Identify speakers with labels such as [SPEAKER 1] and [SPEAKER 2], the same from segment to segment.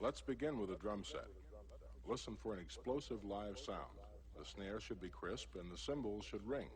[SPEAKER 1] Let's begin with a drum set. Listen for an explosive live sound. The snare should be crisp and the cymbals should ring.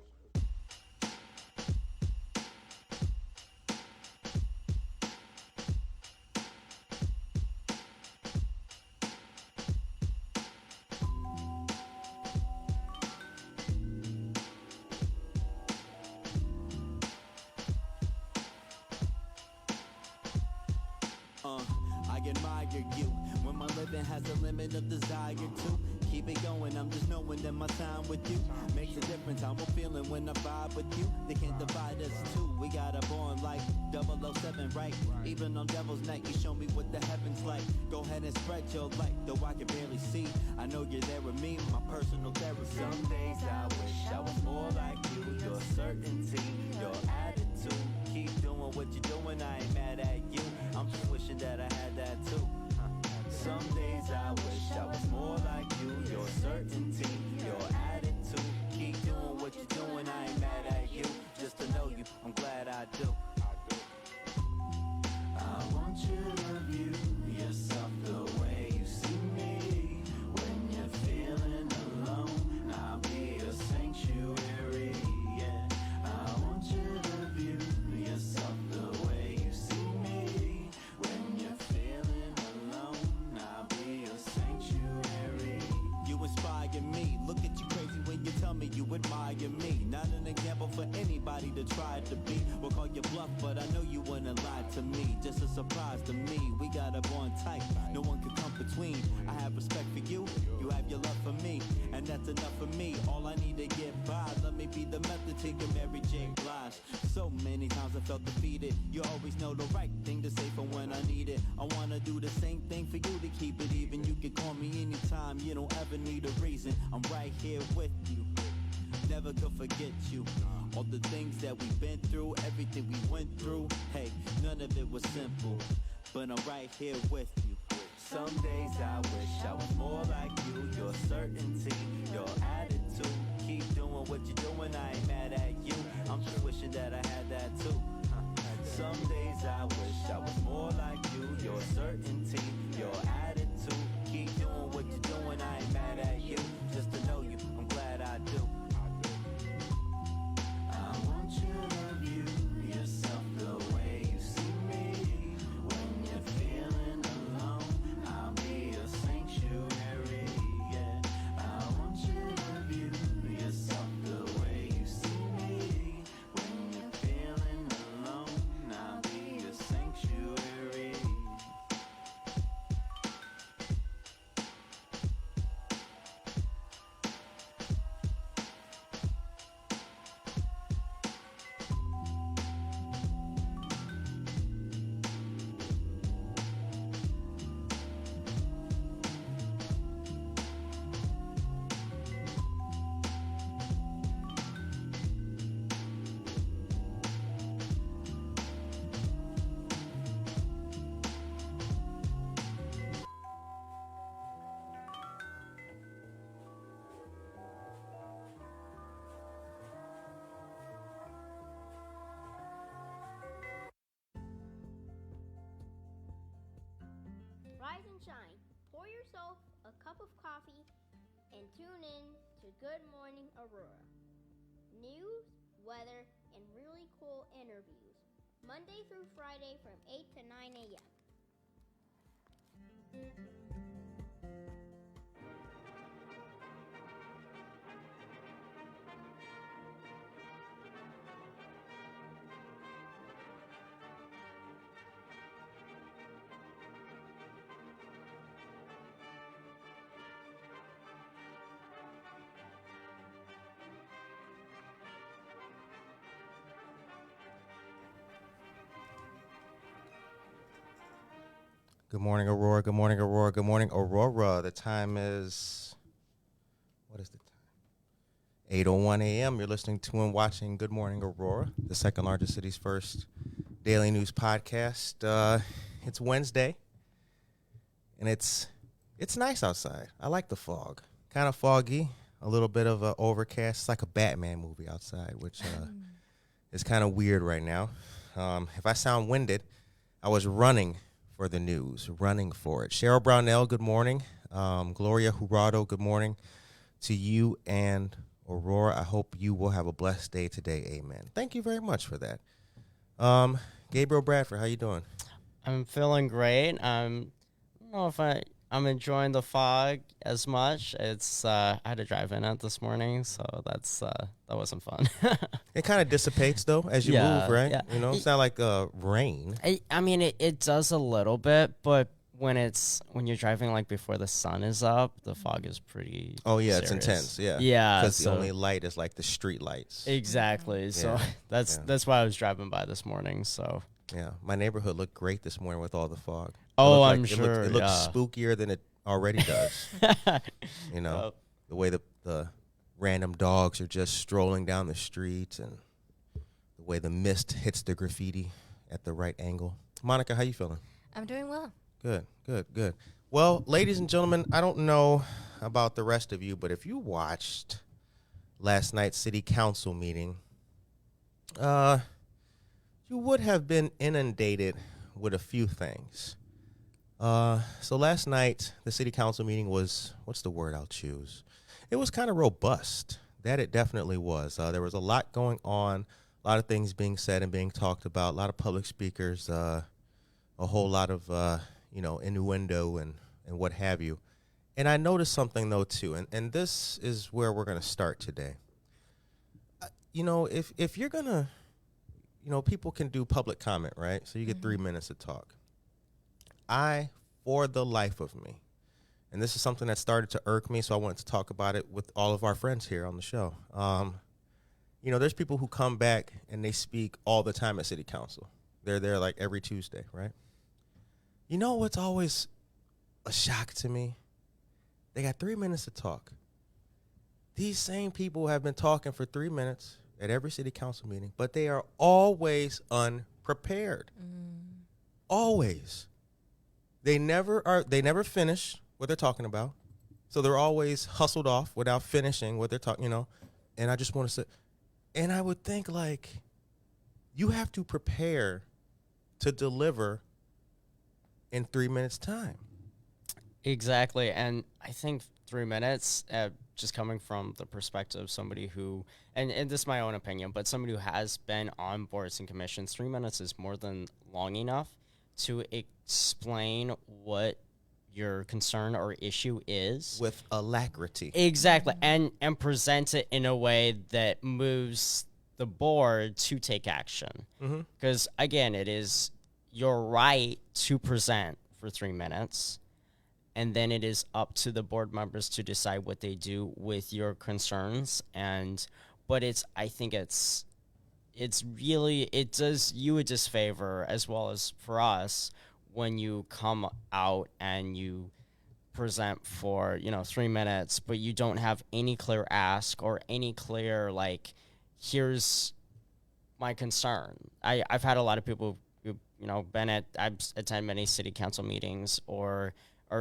[SPEAKER 2] I admire you when my living has a limit of desire to keep it going. I'm just knowing that my time with you makes a difference. I'm a feeling when I vibe with you. They can't divide us two. We got a bond like 007, right? Even on Devil's Night, you show me what the heavens like. Go ahead and spread your light, though I can barely see. I know you're there with me, my personal therapy. Some days I wish I was more like you. Your certainty, your attitude. Keep doing what you're doing, I ain't mad at you. I'm just wishing that I had that too. Some days I wish I was more like you. Your certainty, your attitude. Keep doing what you're doing, I ain't mad at you. Just to know you, I'm glad I do. I want you to view yourself the way you see me. When you're feeling alone, I'll be a sanctuary. Yeah, I want you to view yourself the way you see me. When you're feeling alone, I'll be a sanctuary. You inspire me. Look at you crazy when you tell me you admire me. Not an example for anybody to try to be. We'll call you bluff, but I know you wouldn't lie to me. Just a surprise to me. We got a bond tight. No one can come between. I have respect for you. You have your love for me. And that's enough for me. All I need to get by. Let me be the method to your Mary J. Blige. So many times I felt defeated. You always know the right thing to say for when I need it. I wanna do the same thing for you to keep it even. You can call me anytime. You don't ever need a reason. I'm right here with you. Never could forget you. All the things that we've been through, everything we went through. Hey, none of it was simple, but I'm right here with you. Some days I wish I was more like you. Your certainty, your attitude. Keep doing what you're doing, I ain't mad at you. I'm just wishing that I had that too. Some days I wish I was more like you. Your certainty, your attitude. Keep doing what you're doing, I ain't mad at you. Just to know you, I'm glad I do. I want you to view yourself the way you see me. When you're feeling alone, I'll be a sanctuary. Yeah, I want you to view yourself the way you see me. When you're feeling alone, I'll be a sanctuary.
[SPEAKER 3] Rise and shine. Pour yourself a cup of coffee and tune in to Good Morning Aurora. News, weather, and really cool interviews. Monday through Friday from 8 to 9 a.m.
[SPEAKER 4] Good morning, Aurora. Good morning, Aurora. Good morning, Aurora. The time is, what is the time? 8:01 a.m. You're listening to and watching Good Morning Aurora, the second largest city's first daily news podcast. It's Wednesday, and it's nice outside. I like the fog. Kind of foggy, a little bit of an overcast. It's like a Batman movie outside, which is kind of weird right now. If I sound winded, I was running for the news, running for it. Cheryl Brownell, good morning. Gloria Jurado, good morning to you and Aurora. I hope you will have a blessed day today. Amen. Thank you very much for that. Gabriel Bradford, how you doing?
[SPEAKER 5] I'm feeling great. I don't know if I'm enjoying the fog as much. It's I had to drive in it this morning, so that wasn't fun.
[SPEAKER 4] It kind of dissipates though as you
[SPEAKER 5] Yeah,
[SPEAKER 4] move, right?
[SPEAKER 5] yeah.
[SPEAKER 4] You know, it's not like rain.
[SPEAKER 5] I mean, it does a little bit, but when you're driving like before the sun is up, the fog is pretty.
[SPEAKER 4] Oh yeah,
[SPEAKER 5] serious.
[SPEAKER 4] it's intense. Yeah,
[SPEAKER 5] Yeah,
[SPEAKER 4] because
[SPEAKER 5] so-
[SPEAKER 4] the only light is like the street lights.
[SPEAKER 5] Exactly. So
[SPEAKER 4] Yeah,
[SPEAKER 5] that's why I was driving by this morning. So
[SPEAKER 4] Yeah, my neighborhood looked great this morning with all the fog. It
[SPEAKER 5] Oh,
[SPEAKER 4] looked
[SPEAKER 5] I'm
[SPEAKER 4] like-
[SPEAKER 5] sure,
[SPEAKER 4] It looked
[SPEAKER 5] yeah.
[SPEAKER 4] spookier than it already does. You know,
[SPEAKER 5] Yep.
[SPEAKER 4] the way the random dogs are just strolling down the street, and the way the mist hits the graffiti at the right angle. Monica, how you feeling?
[SPEAKER 6] I'm doing well.
[SPEAKER 4] Good, good, good. Well, ladies and gentlemen, I don't know about the rest of you, but if you watched last night's city council meeting, you would have been inundated with a few things. So last night, the city council meeting was, what's the word I'll choose? It was kind of robust. That it definitely was. There was a lot going on, a lot of things being said and being talked about, a lot of public speakers, a whole lot of, innuendo and what have you. And I noticed something, though, too, and this is where we're going to start today. If you're going to, people can do public comment, right? So you get 3 minutes to talk. For the life of me, and this is something that started to irk me, so I wanted to talk about it with all of our friends here on the show. There's people who come back and they speak all the time at city council. They're there like every Tuesday, right? You know what's always a shock to me? They got 3 minutes to talk. These same people have been talking for 3 minutes at every city council meeting, but they are always unprepared. Always. They never finish what they're talking about. So they're always hustled off without finishing what they're talking, And I just want to say, and I would think like, you have to prepare to deliver in 3 minutes time.
[SPEAKER 5] Exactly. And I think 3 minutes, just coming from the perspective of somebody who, and this is my own opinion, but somebody who has been on boards and commissions, 3 minutes is more than long enough to explain what your concern or issue is.
[SPEAKER 4] With alacrity.
[SPEAKER 5] Exactly. And present it in a way that moves the board to take action. Because, again, it is your right to present for 3 minutes. And then it is up to the board members to decide what they do with your concerns. But I think it does you a disfavor, as well as for us, when you come out and you present for 3 minutes, but you don't have any clear ask or any clear here's my concern. I've had a lot of people who I've attended many city council meetings or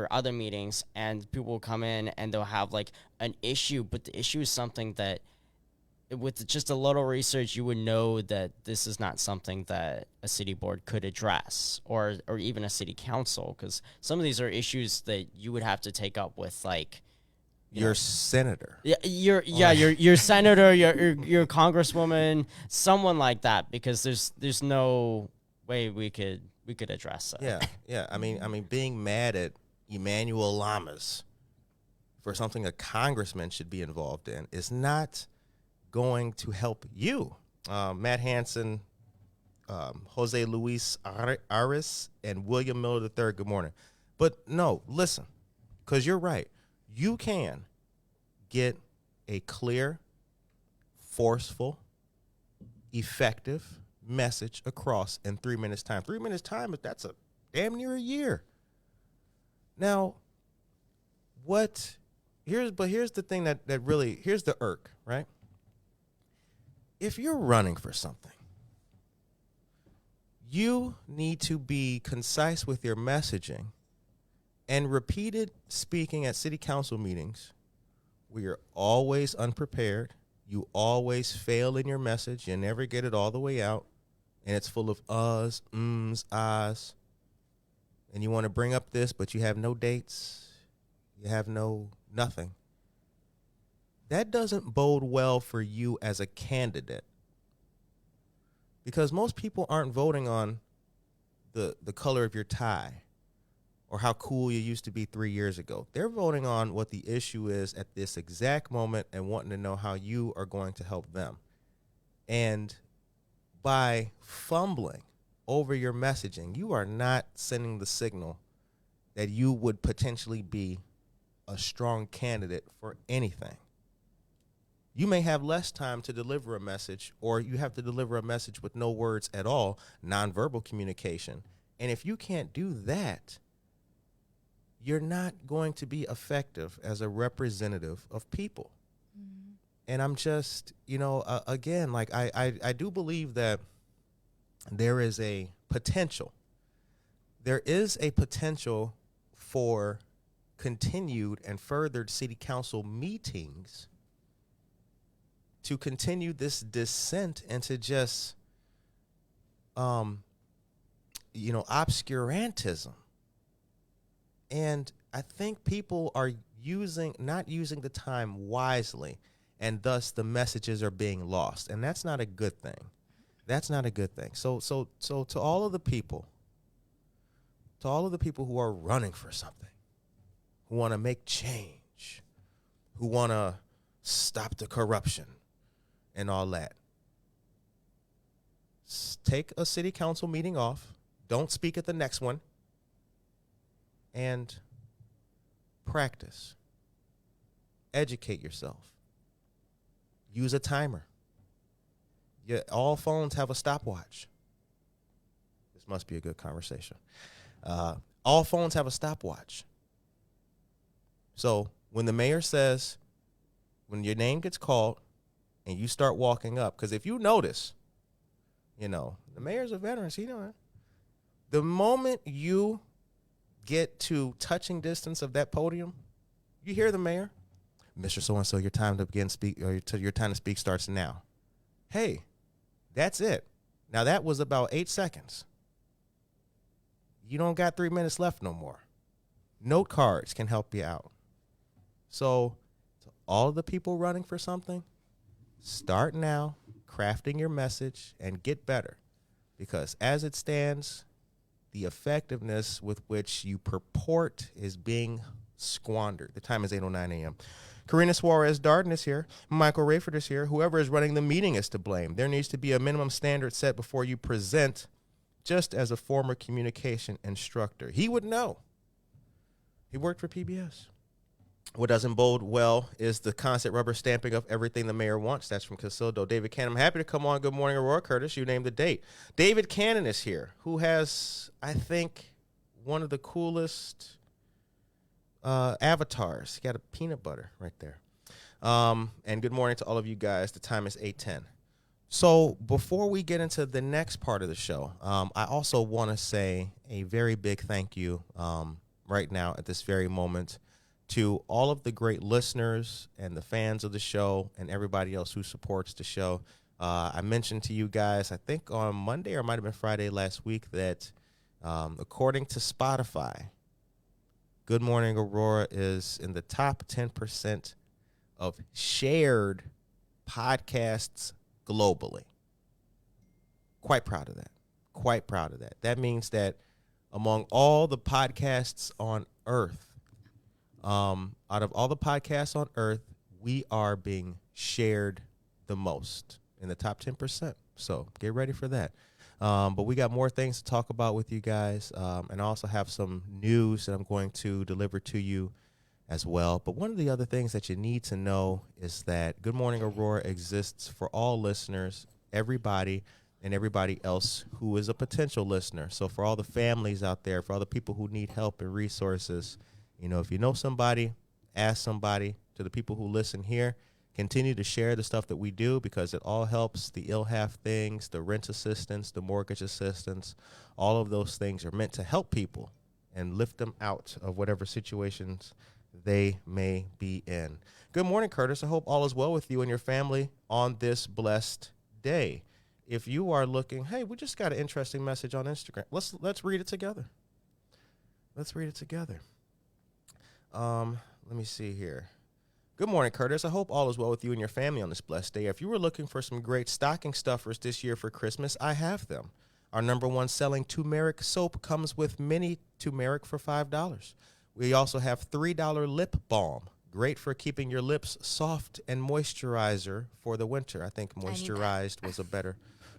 [SPEAKER 5] other meetings, and people will come in and they'll have an issue, but the issue is something that with just a little research, you would know that this is not something that a city board could address or even a city council, because some of these are issues that you would have to take up with
[SPEAKER 4] Your senator.
[SPEAKER 5] Yeah, your senator, your congresswoman, someone like that, because there's no way we could address it.
[SPEAKER 4] Yeah. I mean, being mad at Emmanuel Lamas for something a congressman should be involved in is not going to help you. Matt Hansen, Jose Luis Aris, and William Miller III, good morning. But no, listen, because you're right. You can get a clear, forceful, effective message across in 3 minutes time. 3 minutes time, that's a damn near a year. Now, here's the thing that really, here's the irk, right? If you're running for something, you need to be concise with your messaging, and repeated speaking at city council meetings where you're always unprepared, you always fail in your message, you never get it all the way out, and it's full of uhs, ums, ahs, and you want to bring up this, but you have no dates, you have no nothing, that doesn't bode well for you as a candidate. Because most people aren't voting on the color of your tie or how cool you used to be 3 years ago. They're voting on what the issue is at this exact moment and wanting to know how you are going to help them. And by fumbling over your messaging, you are not sending the signal that you would potentially be a strong candidate for anything. You may have less time to deliver a message, or you have to deliver a message with no words at all, nonverbal communication. And if you can't do that, you're not going to be effective as a representative of people. Mm-hmm. And I'm just, again, like I do believe that there is a potential. There is a potential for continued and furthered city council meetings to continue this descent into just, obscurantism. And I think people are not using the time wisely, and thus the messages are being lost. And that's not a good thing. That's not a good thing. So to all of the people who are running for something, who want to make change, who want to stop the corruption and all that, take a city council meeting off. Don't speak at the next one. And practice. Educate yourself. Use a timer. All phones have a stopwatch. This must be a good conversation. All phones have a stopwatch. So when the mayor says, when your name gets called and you start walking up, because if you notice, the mayor's a veteran, so the moment you get to touching distance of that podium, you hear the mayor, Mr. So-and-so, your time to begin speak, or your time to speak starts now. Hey, that's it. Now that was about 8 seconds. You don't got 3 minutes left no more. Note cards can help you out. So to all of the people running for something, start now, crafting your message, and get better. Because as it stands, the effectiveness with which you purport is being squandered. The time is 8:09 a.m. Karina Suarez Darden is here. Michael Rayford is here. Whoever is running the meeting is to blame. There needs to be a minimum standard set before you present, just as a former communication instructor. He would know. He worked for PBS. What doesn't bode well is the constant rubber stamping of everything the mayor wants. That's from Casildo. David Cannon, I'm happy to come on Good Morning Aurora. Curtis, you named the date. David Cannon is here, who has, I think, one of the coolest avatars. He got a peanut butter right there. And good morning to all of you guys. The time is 8:10. So before we get into the next part of the show, I also want to say a very big thank you right now at this very moment to all of the great listeners and the fans of the show and everybody else who supports the show. I mentioned to you guys, I think on Monday or it might have been Friday last week, that according to Spotify, Good Morning Aurora is in the top 10% of shared podcasts globally. Quite proud of that. Quite proud of that. That means that among all the podcasts on Earth, out of all the podcasts on Earth, we are being shared the most in the top 10%. So get ready for that. But we got more things to talk about with you guys. And I also have some news that I'm going to deliver to you as well. But one of the other things that you need to know is that Good Morning Aurora exists for all listeners, everybody, and everybody else who is a potential listener. So for all the families out there, for all the people who need help and resources, if you know somebody, ask somebody. To the people who listen here, continue to share the stuff that we do, because it all helps. The ILHAF things, the rent assistance, the mortgage assistance, all of those things are meant to help people and lift them out of whatever situations they may be in. Good morning, Curtis. I hope all is well with you and your family on this blessed day. If you are looking, hey, we just got an interesting message on Instagram. Let's read it together. Let's read it together. Let me see here. Good morning, Curtis. I hope all is well with you and your family on this blessed day. If you were looking for some great stocking stuffers this year for Christmas, I have them. Our number one selling turmeric soap comes with mini turmeric for $5. We also have $3 lip balm. Great for keeping your lips soft and moisturizer for the winter. I think moisturized was a better,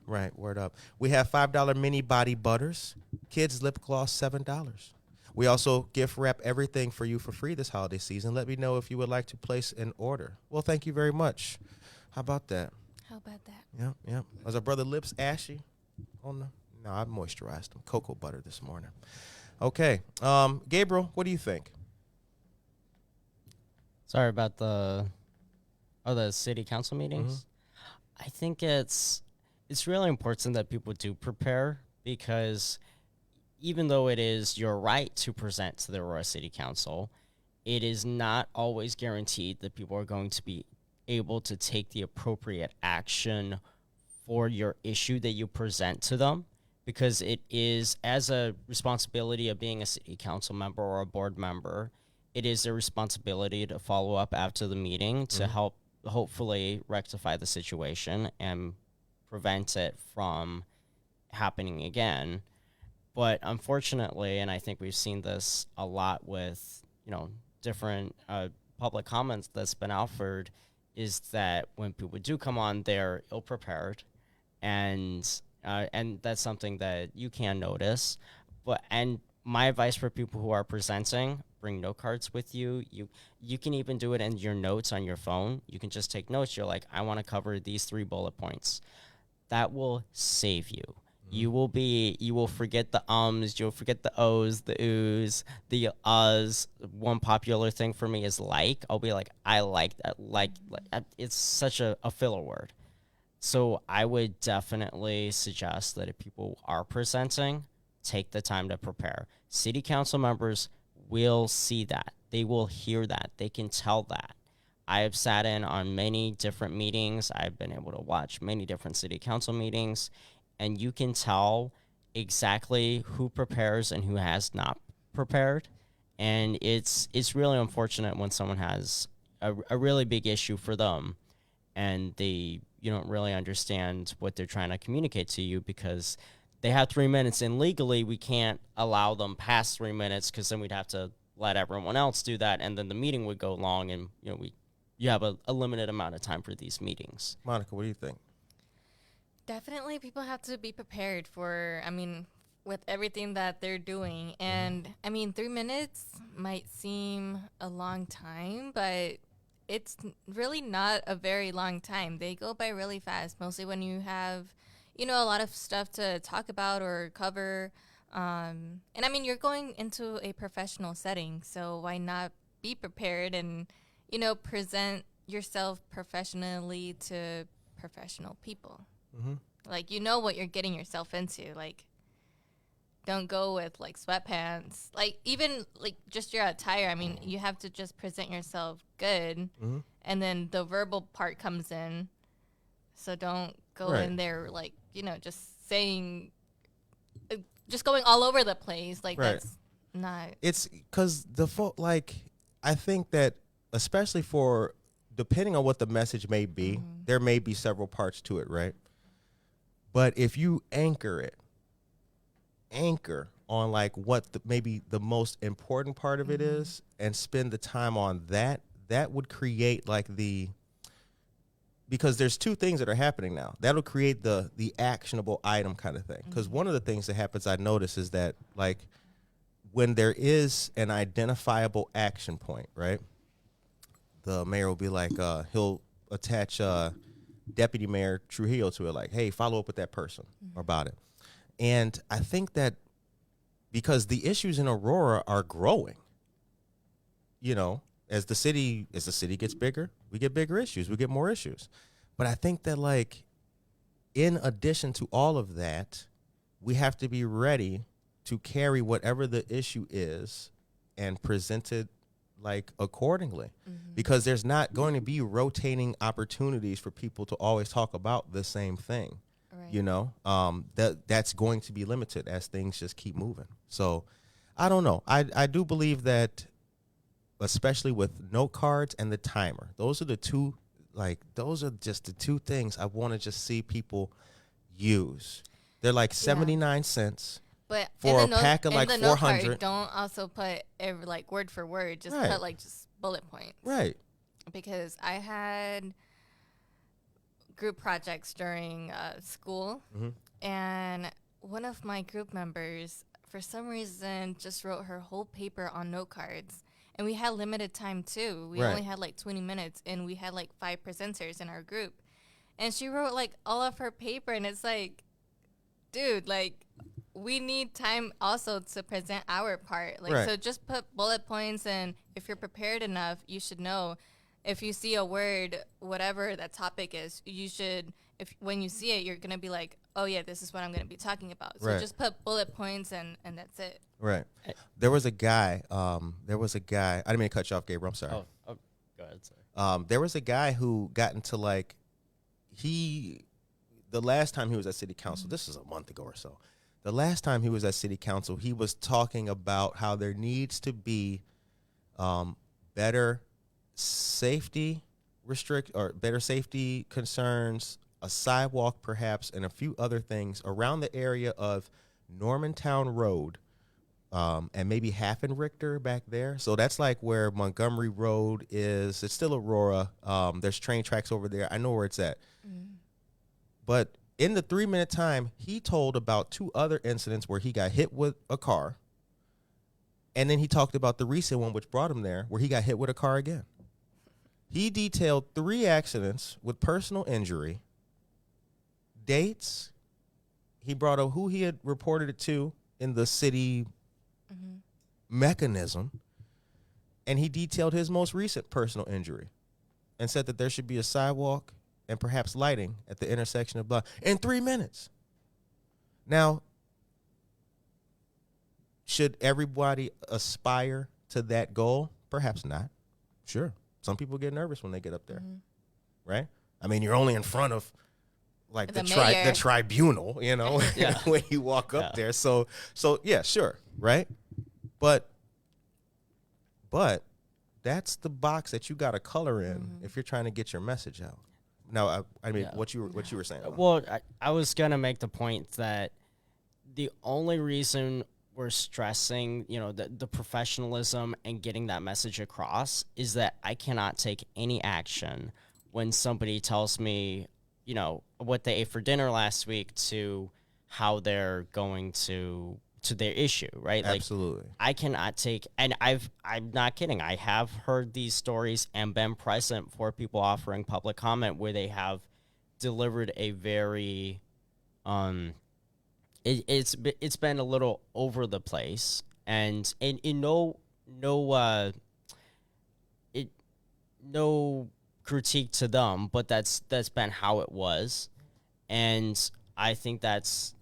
[SPEAKER 4] right, word up. We have $5 mini body butters. Kids lip gloss, $7. We also gift wrap everything for you for free this holiday season. Let me know if you would like to place an order. Well, thank you very much. How about that?
[SPEAKER 6] How about that?
[SPEAKER 4] Yep. Was our brother lips ashy? Oh, no. No, I moisturized them. Cocoa butter this morning. Okay. Gabriel, what do you think?
[SPEAKER 5] Sorry about the city council meetings. I think it's really important that people do prepare, because even though it is your right to present to the Aurora City Council, it is not always guaranteed that people are going to be able to take the appropriate action for your issue that you present to them, because it is, as a responsibility of being a city council member or a board member, it is their responsibility to follow up after the meeting to help hopefully rectify the situation and prevent it from happening again. But unfortunately, and I think we've seen this a lot with, different public comments that's been offered, is that when people do come on, they're ill-prepared, and that's something that you can notice. And my advice for people who are presenting: bring note cards with you. You can even do it in your notes on your phone. You can just take notes. You're like, I want to cover these 3 bullet points. That will save you. You will forget the ums, you'll forget the O's, the oohs, the uhs. One popular thing for me is like. I'll be like, I like that. Like it's such a filler word. So I would definitely suggest that if people are presenting, take the time to prepare. City council members will see that. They will hear that. They can tell that. I have sat in on many different meetings. I've been able to watch many different city council meetings, and you can tell exactly who prepares and who has not prepared. And it's really unfortunate when someone has a really big issue for them, and you don't really understand what they're trying to communicate to you, because they have 3 minutes, and legally we can't allow them past 3 minutes, because then we'd have to let everyone else do that, and then the meeting would go long, and you have a limited amount of time for these meetings.
[SPEAKER 4] Monica, what do you think?
[SPEAKER 6] Definitely people have to be prepared for, with everything that they're doing. And, 3 minutes might seem a long time, but it's really not a very long time. They go by really fast, mostly when you have, a lot of stuff to talk about or cover. And, you're going into a professional setting, so why not be prepared and, present yourself professionally to professional people. Like, what you're getting yourself into. Like, don't go with, like, sweatpants. Like, even, like, just your attire. You have to just present yourself good. And then the verbal part comes in. So don't go in there, like, just saying, just going all over the place. Like, that's not.
[SPEAKER 4] It's because I think that, especially for, depending on what the message may be, there may be several parts to it, right? But if you anchor on like what maybe the most important part of it is, and spend the time on that would create like because there's 2 things that are happening now. That'll create the actionable item kind of thing. Because one of the things that happens, I notice, is that like when there is an identifiable action point, right? The mayor will be like, he'll attach Deputy Mayor Trujillo to it, like, hey, follow up with that person about it. And I think that because the issues in Aurora are growing, as the city gets bigger, we get bigger issues, we get more issues. But I think that, like, in addition to all of that, we have to be ready to carry whatever the issue is and present it like accordingly, because there's not going to be rotating opportunities for people to always talk about the same thing. Right. That's going to be limited as things just keep moving. So I don't know. I do believe that, especially with note cards and the timer, those are just the two things I want to just see people use. They're like 79 cents
[SPEAKER 6] But
[SPEAKER 4] for a
[SPEAKER 6] in the
[SPEAKER 4] pack of
[SPEAKER 6] in
[SPEAKER 4] like
[SPEAKER 6] the note card,
[SPEAKER 4] 400.
[SPEAKER 6] don't also put every, like, word for word. Just
[SPEAKER 4] Right.
[SPEAKER 6] put like just bullet points.
[SPEAKER 4] Right.
[SPEAKER 6] Because I had group projects during school, and one of my group members, for some reason, just wrote her whole paper on note cards. And we had limited time too. We
[SPEAKER 4] Right.
[SPEAKER 6] only had like 20 minutes, and we had like 5 presenters in our group. And she wrote like all of her paper, and it's like, dude, like, we need time also to present our part. Like,
[SPEAKER 4] Right.
[SPEAKER 6] so just put bullet points, and if you're prepared enough, you should know. If you see a word, whatever that topic is, you should, if when you see it, you're going to be like, oh yeah, this is what I'm going to be talking about. So
[SPEAKER 4] Right.
[SPEAKER 6] just put bullet points, and that's it.
[SPEAKER 4] Right. There was a guy. I didn't mean to cut you off, Gabriel. I'm sorry.
[SPEAKER 5] Oh, go ahead. Sorry.
[SPEAKER 4] There was a guy who got into like, the last time he was at city council, this is a month ago or so. The last time he was at city council, he was talking about how there needs to be better safety better safety concerns, a sidewalk perhaps, and a few other things around the area of Normantown Road, and maybe Hafen Richter back there. So that's like where Montgomery Road is. It's still Aurora. There's train tracks over there. I know where it's at. But in the 3-minute time, he told about 2 other incidents where he got hit with a car. And then he talked about the recent one, which brought him there, where he got hit with a car again. He detailed 3 accidents with personal injury, dates. He brought up who he had reported it to in the city mechanism. And he detailed his most recent personal injury and said that there should be a sidewalk and perhaps lighting at the intersection of in 3 minutes. Now, should everybody aspire to that goal? Perhaps not. Sure. Some people get nervous when they get up there, right? I mean, you're only in front of like the tribunal, you know, when you walk up there. So yeah, sure, right? But that's the box that you got to color in if you're trying to get your message out. Now, I mean, what you were saying.
[SPEAKER 5] Well, I was gonna make the point that the only reason we're stressing, the professionalism and getting that message across is that I cannot take any action when somebody tells me, what they ate for dinner last week to how they're going to their issue, right?
[SPEAKER 4] Absolutely.
[SPEAKER 5] Like, I cannot take, and I'm not kidding. I have heard these stories and been present for people offering public comment where they have delivered a very, it's been a little over the place, and no critique to them, but that's been how it was, and I think that's.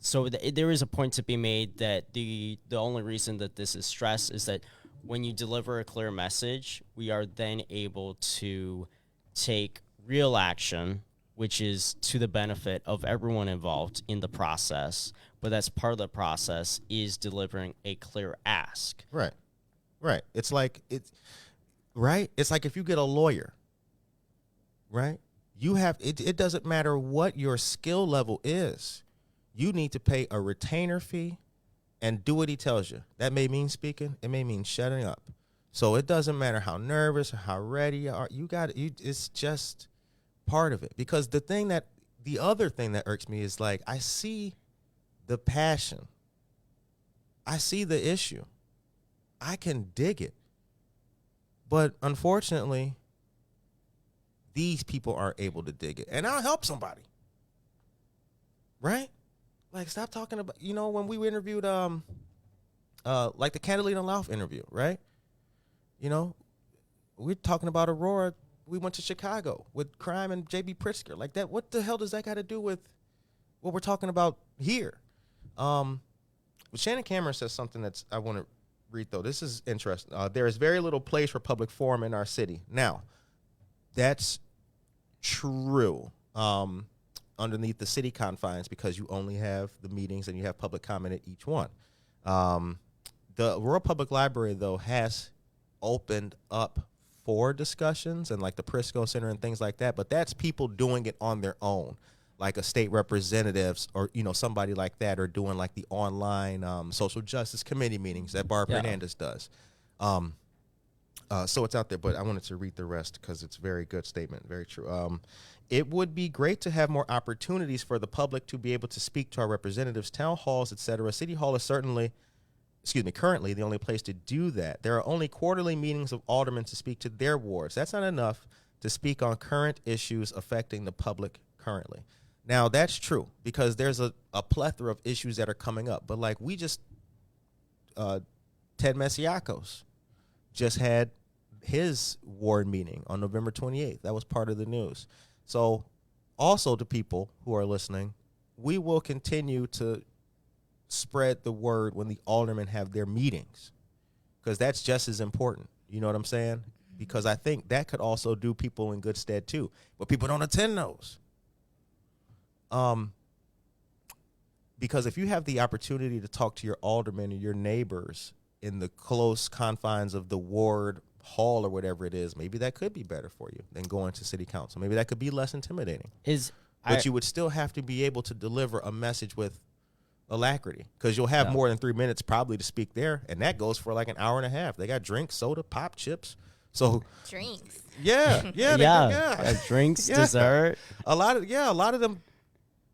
[SPEAKER 5] So there is a point to be made that the only reason that this is stressed is that when you deliver a clear message, we are then able to take real action, which is to the benefit of everyone involved in the process. But that's part of the process is delivering a clear ask.
[SPEAKER 4] Right. It's like It's like if you get a lawyer, right? You have it doesn't matter what your skill level is. You need to pay a retainer fee and do what he tells you. That may mean speaking. It may mean shutting up. So it doesn't matter how nervous or how ready you are. It's just part of it. Because the other thing that irks me is like, I see the passion. I see the issue. I can dig it. But unfortunately, these people aren't able to dig it. And I'll help somebody. Right? Like, stop talking about, when we interviewed, like the Catalina Lauf interview, right? We're talking about Aurora. We went to Chicago with crime and J.B. Pritzker. Like that, what the hell does that got to do with what we're talking about here? Shannon Cameron says something that's, I want to read though. This is interesting. There is very little place for public forum in our city. Now, that's true. Underneath the city confines, because you only have the meetings and you have public comment at each one. The Aurora Public Library, though, has opened up for discussions and like the Prisco Center and things like that, but that's people doing it on their own, like a state representatives or, you know, somebody like that, or doing like the online social justice committee meetings that Barb Hernandez does. So it's out there, but I wanted to read the rest because it's a very good statement, very true. It would be great to have more opportunities for the public to be able to speak to our representatives, town halls, etc. City Hall is currently the only place to do that. There are only quarterly meetings of aldermen to speak to their wards. That's not enough to speak on current issues affecting the public currently. Now, that's true because there's a plethora of issues that are coming up. But like Ted Masiacos just had his ward meeting on November 28th. That was part of the news. So also to people who are listening, we will continue to spread the word when the aldermen have their meetings, because that's just as important. You know what I'm saying? Because I think that could also do people in good stead too. But people don't attend those. Because if you have the opportunity to talk to your aldermen or your neighbors in the close confines of the ward hall or whatever it is, maybe that could be better for you than going to city council. Maybe that could be less intimidating. But you would still have to be able to deliver a message with alacrity, because you'll have more than 3 minutes probably to speak there, and that goes for like an hour and a half. They got drinks, soda, pop, chips. So
[SPEAKER 6] Drinks.
[SPEAKER 5] Drinks, dessert.
[SPEAKER 4] A lot of them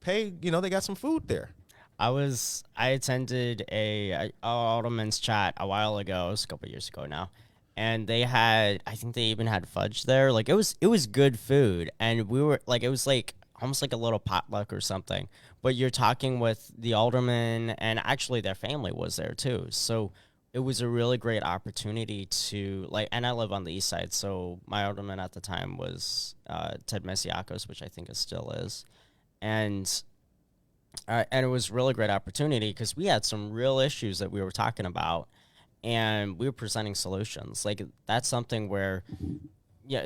[SPEAKER 4] pay. You know, they got some food there.
[SPEAKER 5] I attended a alderman's chat a while ago. It was a couple years ago now, and I think they even had fudge there. Like it was good food, and we were like, it was like almost like a little potluck or something. But you're talking with the alderman, and actually their family was there too. So it was a really great opportunity to like, and I live on the east side, so my alderman at the time was Ted Masiacos, which I think it still is, and it was a really great opportunity because we had some real issues that we were talking about, and we were presenting solutions. Like that's something where,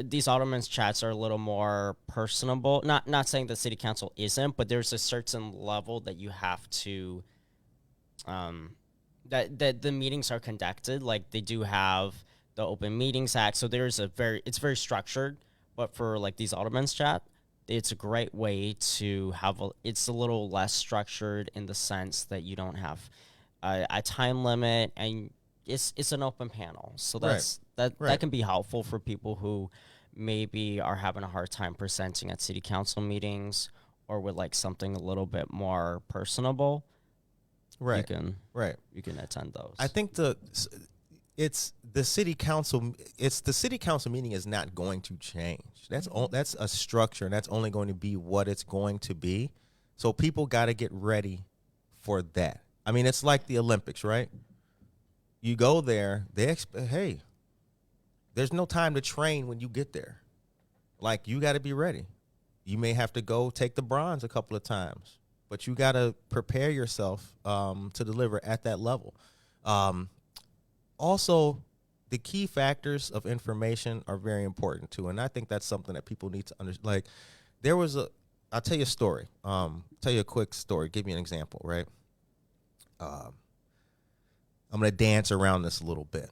[SPEAKER 5] these aldermen's chats are a little more personable. Not saying the city council isn't, but there's a certain level that you have to, that the meetings are conducted. Like they do have the Open Meetings Act, so it's very structured. But for like these aldermen's chat, it's a great way to have it's a little less structured in the sense that you don't have a time limit, and it's an open panel. So that can be helpful for people who maybe are having a hard time presenting at city council meetings, or would like something a little bit more personable. Right. You can attend those.
[SPEAKER 4] I think the city council meeting is not going to change. That's a structure, and that's only going to be what it's going to be. So people got to get ready for that. I mean, it's like the Olympics, right? You go there, they expect, hey, there's no time to train when you get there. Like, you got to be ready. You may have to go take the bronze a couple of times, but you got to prepare yourself to deliver at that level. Also, the key factors of information are very important too, and I think that's something that people need to understand. Like, I'll tell you a story. Tell you a quick story. Give you an example, right? I'm going to dance around this a little bit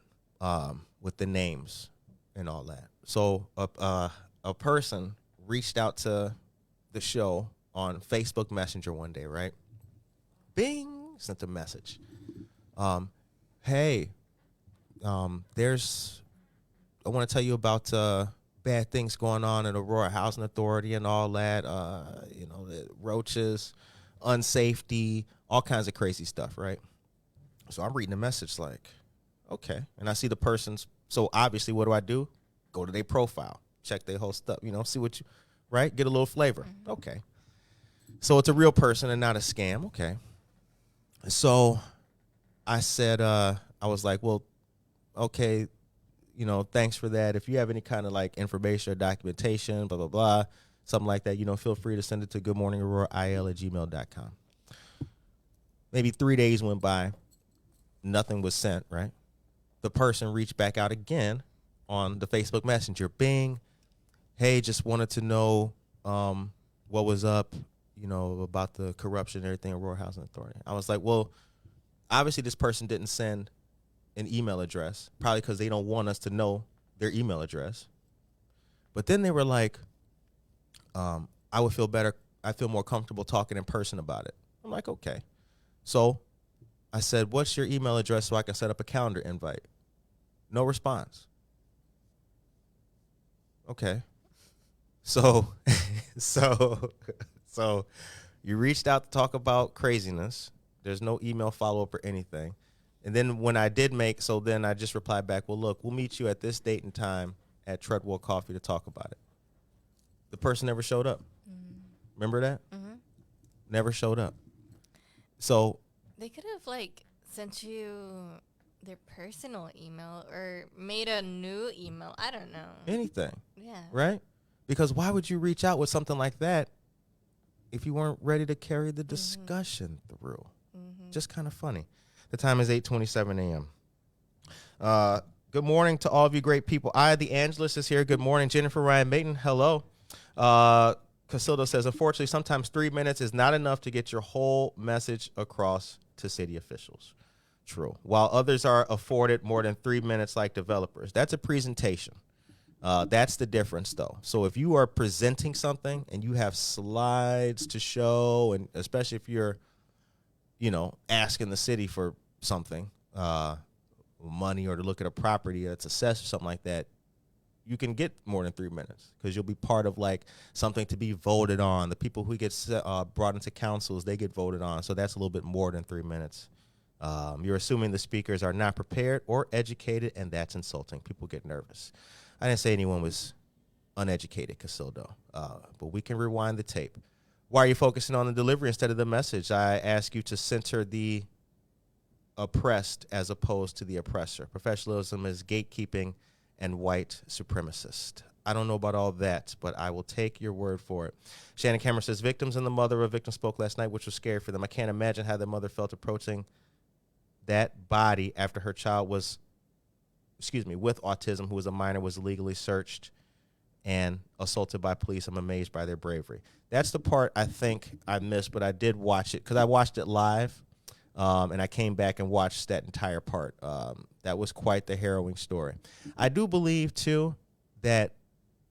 [SPEAKER 4] with the names and all that. So a person reached out to the show on Facebook Messenger one day, right? Bing, sent a message. Hey, I want to tell you about bad things going on in Aurora Housing Authority and all that. The roaches, unsafety, all kinds of crazy stuff, right? So I'm reading the message like, okay. And I see the person's, so obviously what do? Go to their profile, check their whole stuff, see what right? Get a little flavor. Okay. So it's a real person and not a scam. Okay. So I said, I was like, well, okay, thanks for that. If you have any kind of like information or documentation, blah, blah, blah, something like that, feel free to send it to goodmorningaurora@gmail.com. Maybe 3 days went by. Nothing was sent, right? The person reached back out again on the Facebook Messenger. Bing. Hey, just wanted to know what was up, about the corruption and everything at Aurora Housing Authority. I was like, well, obviously this person didn't send an email address, probably because they don't want us to know their email address. But then they were like, I would feel better. I feel more comfortable talking in person about it. I'm like, okay. So I said, what's your email address so I can set up a calendar invite? No response. Okay. So, so you reached out to talk about craziness. There's no email follow-up or anything. And then when I did then I just replied back, well, look, we'll meet you at this date and time at Treadwell Coffee to talk about it. The person never showed up. Remember that? Mm-hmm. Never showed up. So
[SPEAKER 6] they could have like sent you their personal email or made a new email. I don't know.
[SPEAKER 4] Anything.
[SPEAKER 6] Yeah.
[SPEAKER 4] Right? Because why would you reach out with something like that if you weren't ready to carry the discussion through? Just kind of funny. The time is 8:27 a.m. Good morning to all of you great people. The Angelus is here. Good morning. Jennifer Ryan Mayton. Hello. Casildo says, unfortunately, sometimes 3 minutes is not enough to get your whole message across to city officials. True. While others are afforded more than 3 minutes like developers. That's a presentation. That's the difference, though. So if you are presenting something and you have slides to show, and especially if you're, asking the city for something, money or to look at a property that's assessed or something like that, you can get more than 3 minutes because you'll be part of like something to be voted on. The people who get brought into councils, they get voted on. So that's a little bit more than 3 minutes. You're assuming the speakers are not prepared or educated, and that's insulting. People get nervous. I didn't say anyone was uneducated, Casildo, but we can rewind the tape. Why are you focusing on the delivery instead of the message? I ask you to center the oppressed as opposed to the oppressor. Professionalism is gatekeeping and white supremacist. I don't know about all that, but I will take your word for it. Shannon Cameron says, victims and the mother of victim spoke last night, which was scary for them. I can't imagine how the mother felt approaching that body after her child was, with autism, who was a minor, was illegally searched and assaulted by police. I'm amazed by their bravery. That's the part I think I missed, but I did watch it because I watched it live, and I came back and watched that entire part. That was quite the harrowing story. I do believe, too, that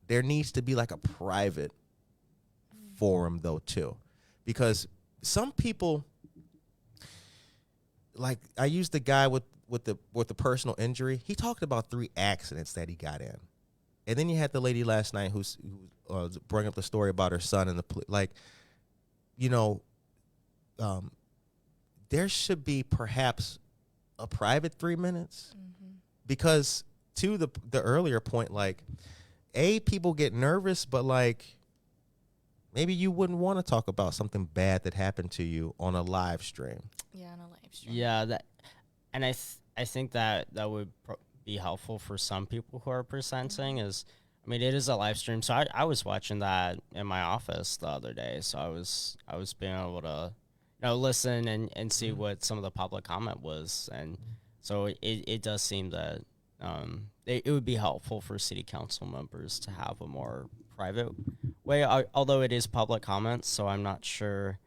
[SPEAKER 4] there needs to be like a private forum, though, too, because some people, like I used the guy with the personal injury. He talked about 3 accidents that he got in. And then you had the lady last night who brought up the story about her son and there should be perhaps a private 3 minutes because to the earlier point, like, people get nervous, but like maybe you wouldn't want to talk about something bad that happened to you on a live stream.
[SPEAKER 6] Yeah, on a live stream.
[SPEAKER 5] Yeah, and I think that would be helpful for some people who are presenting. Is, I mean, it is a live stream, so I was watching that in my office the other day, so I was being able to listen and see what some of the public comment was, and so it does seem that it would be helpful for city council members to have a more private way, although it is public comment, so I'm not sure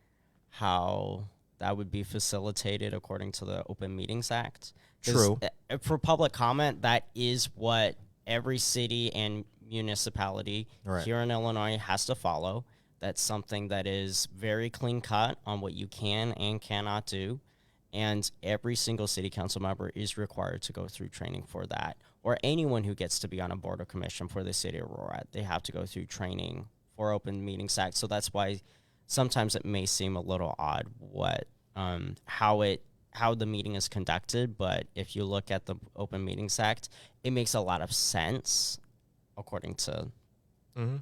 [SPEAKER 5] how that would be facilitated according to the Open Meetings Act.
[SPEAKER 4] True.
[SPEAKER 5] For public comment, that is what every city and municipality here in Illinois has to follow. That's something that is very clean cut on what you can and cannot do. And every single city council member is required to go through training for that. Or anyone who gets to be on a board or commission for the city of Aurora, they have to go through training for Open Meetings Act. So that's why sometimes it may seem a little odd how the meeting is conducted, but if you look at the Open Meetings Act, it makes a lot of sense according to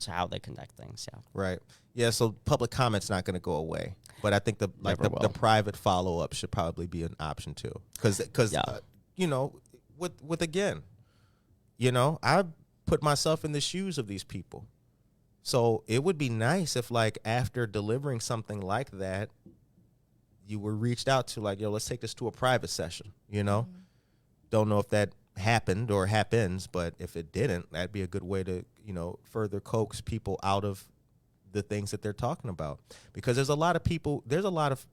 [SPEAKER 5] how they conduct things. Yeah. Right.
[SPEAKER 4] Yeah. So public comment's not going to go away, but I think the private follow up should probably be an option too, because I put myself in the shoes of these people, so it would be nice if like after delivering something like that, you were reached out to like, let's take this to a private session, Don't know if that happened or happens, but if it didn't, that'd be a good way to, further coax people out of the things that they're talking about. Because there's a lot of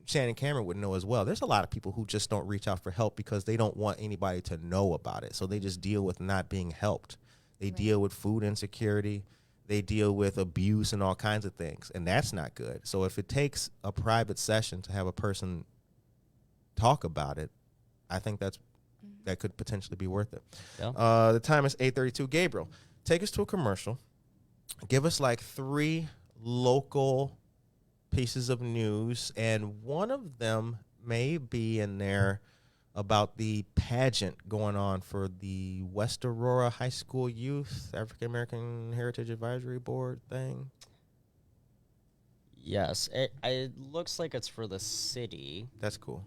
[SPEAKER 4] Shannon Cameron would know as well. There's a lot of people who just don't reach out for help because they don't want anybody to know about it. So they just deal with not being helped. They deal with food insecurity. They deal with abuse and all kinds of things, and that's not good. So if it takes a private session to have a person talk about it, I think that could potentially be worth it.
[SPEAKER 5] Yeah.
[SPEAKER 4] The time is 8:32. Gabriel, take us to a commercial. Give us like 3 local pieces of news, and one of them may be in there about the pageant going on for the West Aurora High School Youth African American Heritage Advisory Board thing.
[SPEAKER 5] Yes, it looks like it's for the city.
[SPEAKER 4] That's cool.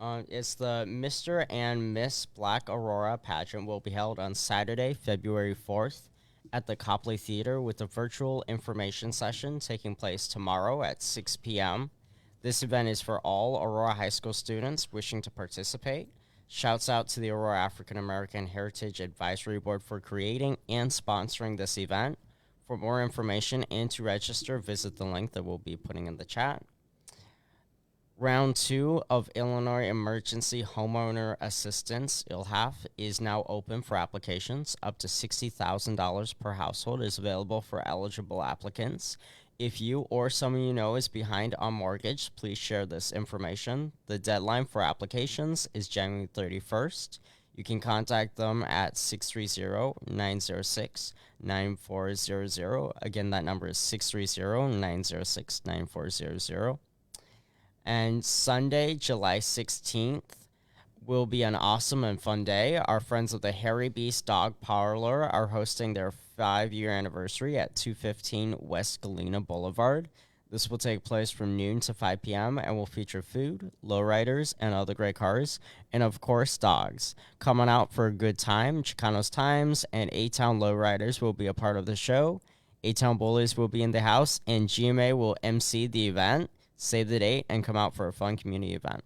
[SPEAKER 5] It's the Mr. and Miss Black Aurora pageant will be held on Saturday, February 4th at the Copley Theater with a virtual information session taking place tomorrow at 6 p.m. This event is for all Aurora High School students wishing to participate. Shouts out to the Aurora African American Heritage Advisory Board for creating and sponsoring this event. For more information and to register, visit the link that we'll be putting in the chat. Round 2 of Illinois Emergency Homeowner Assistance, ILHAF, is now open for applications. Up to $60,000 per household is available for eligible applicants. If you or someone you know is behind on mortgage, please share this information. The deadline for applications is January 31st. You can contact them at 630-906-9400. Again, that number is 630-906-9400. And Sunday, July 16th, will be an awesome and fun day. Our friends of the Hairy Beast Dog Parlor are hosting their 5-year anniversary at 215 West Galena Boulevard. This will take place from noon to 5 p.m. and will feature food, lowriders, and other great cars, and of course, dogs. Come on out for a good time. Chicanos Times and A-Town Lowriders will be a part of the show. A-Town Bullies will be in the house, and GMA will MC the event. Save the date and come out for a fun community event.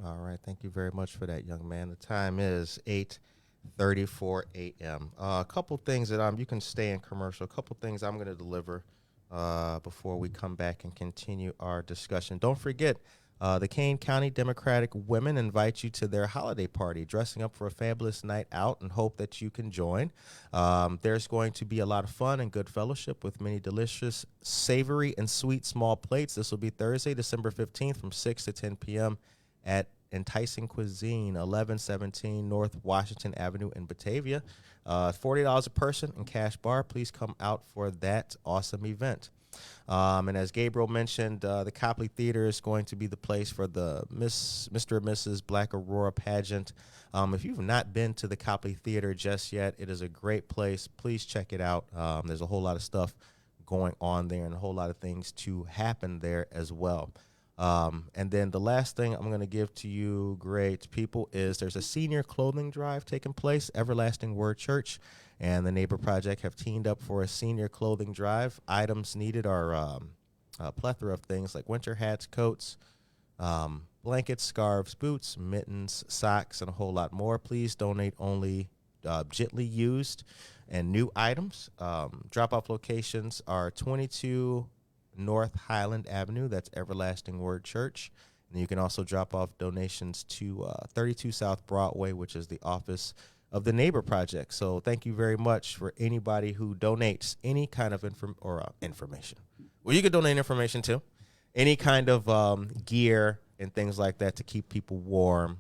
[SPEAKER 4] All right. Thank you very much for that, young man. The time is 8:34 a.m. A couple things that you can stay in commercial. A couple things I'm going to deliver before we come back and continue our discussion. Don't forget, the Kane County Democratic Women invite you to their holiday party, dressing up for a fabulous night out, and hope that you can join. There's going to be a lot of fun and good fellowship with many delicious, savory, and sweet small plates. This will be Thursday, December 15th from 6 to 10 p.m. at Enticing Cuisine, 1117 North Washington Avenue in Batavia. $40 a person and cash bar. Please come out for that awesome event. And as Gabriel mentioned, the Copley Theater is going to be the place for the Mr. and Mrs. Black Aurora pageant. If you've not been to the Copley Theater just yet, it is a great place. Please check it out. There's a whole lot of stuff going on there and a whole lot of things to happen there as well. And then the last thing I'm going to give to you, great people, is there's a senior clothing drive taking place. Everlasting Word Church and the Neighbor Project have teamed up for a senior clothing drive. Items needed are a plethora of things like winter hats, coats, blankets, scarves, boots, mittens, socks, and a whole lot more. Please donate only gently used and new items. Drop-off locations are 22 North Highland Avenue. That's Everlasting Word Church. And you can also drop off donations to 32 South Broadway, which is the office of the Neighbor Project. So thank you very much for anybody who donates any kind of information. Well, you can donate information too. Any kind of gear and things like that to keep people warm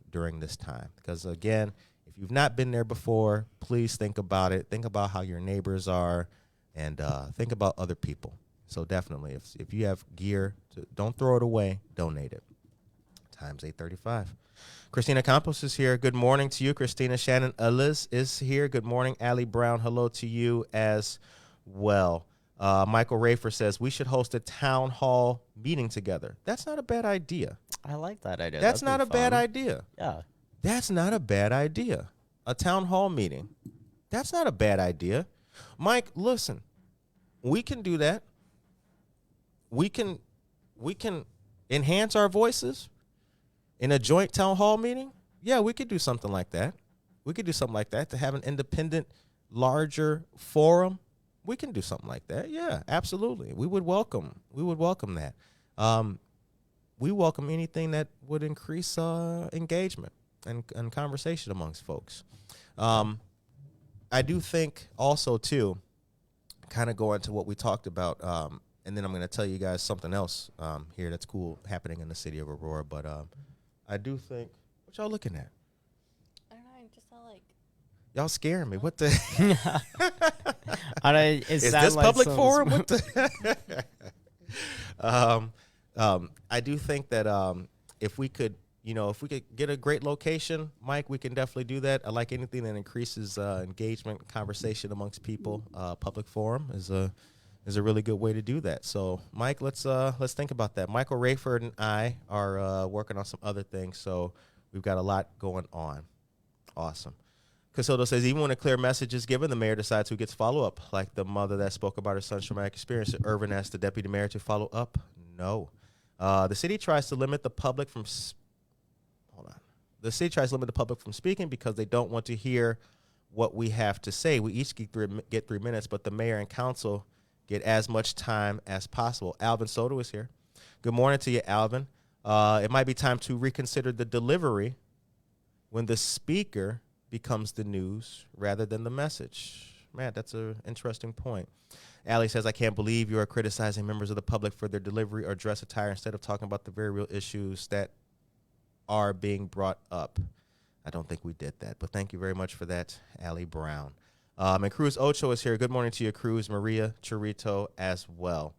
[SPEAKER 4] during this time. Because, again, if you've not been there before, please think about it. Think about how your neighbors are and think about other people. So definitely, if you have gear, don't throw it away. Donate it. Time's 8:35. Christina Campos is here. Good morning to you. Christina Shannon Ellis is here. Good morning, Allie Brown. Hello to you as well. Michael Rafer says we should host a town hall meeting together. That's not a bad idea.
[SPEAKER 5] I like that idea.
[SPEAKER 4] That's
[SPEAKER 5] That'd
[SPEAKER 4] not
[SPEAKER 5] be
[SPEAKER 4] a bad
[SPEAKER 5] fun.
[SPEAKER 4] idea.
[SPEAKER 5] Yeah.
[SPEAKER 4] That's not a bad idea. A town hall meeting. That's not a bad idea. Mike, listen, we can do that. We can enhance our voices in a joint town hall meeting. Yeah, we could do something like that. We could do something like that to have an independent, larger forum. We can do something like that. Yeah, absolutely. We would welcome that. we welcome anything that would increase engagement and conversation amongst folks. I do think also, too, kind of go into what we talked about, and then I'm going to tell you guys something else here that's cool happening in the city of Aurora. But I do think, what y'all looking at?
[SPEAKER 6] I don't know. I just saw like.
[SPEAKER 4] Y'all scaring me. What the? Is this
[SPEAKER 5] like
[SPEAKER 4] public
[SPEAKER 5] some-
[SPEAKER 4] forum? What the? I do think that if we could get a great location, Mike, we can definitely do that. I like anything that increases engagement, conversation amongst people. Public forum is a really good way to do that. So, Mike, let's think about that. Michael Rayford and I are working on some other things, so we've got a lot going on. Awesome. Casoto says, even when a clear message is given, the mayor decides who gets follow-up, like the mother that spoke about her son's traumatic experience. Irvin asked the deputy mayor to follow up. No. The city tries to limit the public from speaking because they don't want to hear what we have to say. We each get 3 minutes, but the mayor and council get as much time as possible. Alvin Soto is here. Good morning to you, Alvin. It might be time to reconsider the delivery when the speaker becomes the news rather than the message. Man, that's an interesting point. Allie says, I can't believe you are criticizing members of the public for their delivery or dress attire instead of talking about the very real issues that are being brought up. I don't think we did that, but thank you very much for that, Allie Brown. And Cruz Ocho is here. Good morning to you, Cruz. Maria Chirito as well.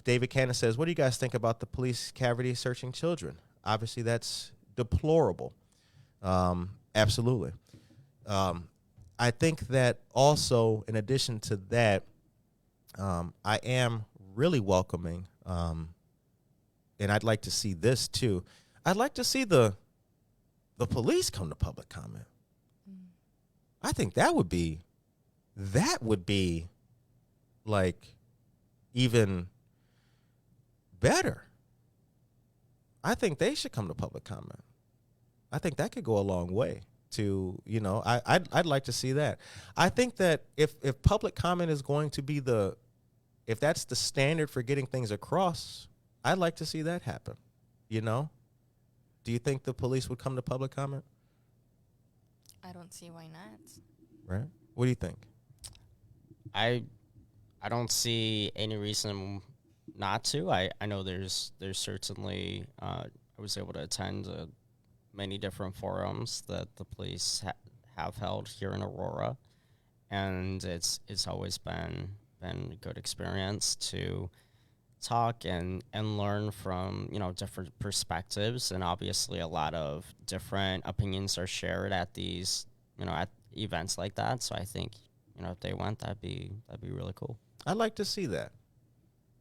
[SPEAKER 4] David Cannon says, what do you guys think about the police cavity searching children? Obviously, that's deplorable. Absolutely. I think that also, in addition to that, I am really welcoming, and I'd like to see this too. I'd like to see the police come to public comment. I think that would be like even better. I think they should come to public comment. I think that could go a long way to, I'd like to see that. I think that if public comment is going to be if that's the standard for getting things across, I'd like to see that happen. Do you think the police would come to public comment?
[SPEAKER 6] I don't see why not.
[SPEAKER 4] Right? What do you think?
[SPEAKER 5] I don't see any reason not to. I know there's certainly I was able to attend many different forums that the police have held here in Aurora, and it's always been a good experience to talk and learn from different perspectives, and obviously a lot of different opinions are shared at these at events like that. So I think if they went, that'd be really cool.
[SPEAKER 4] I'd like to see that.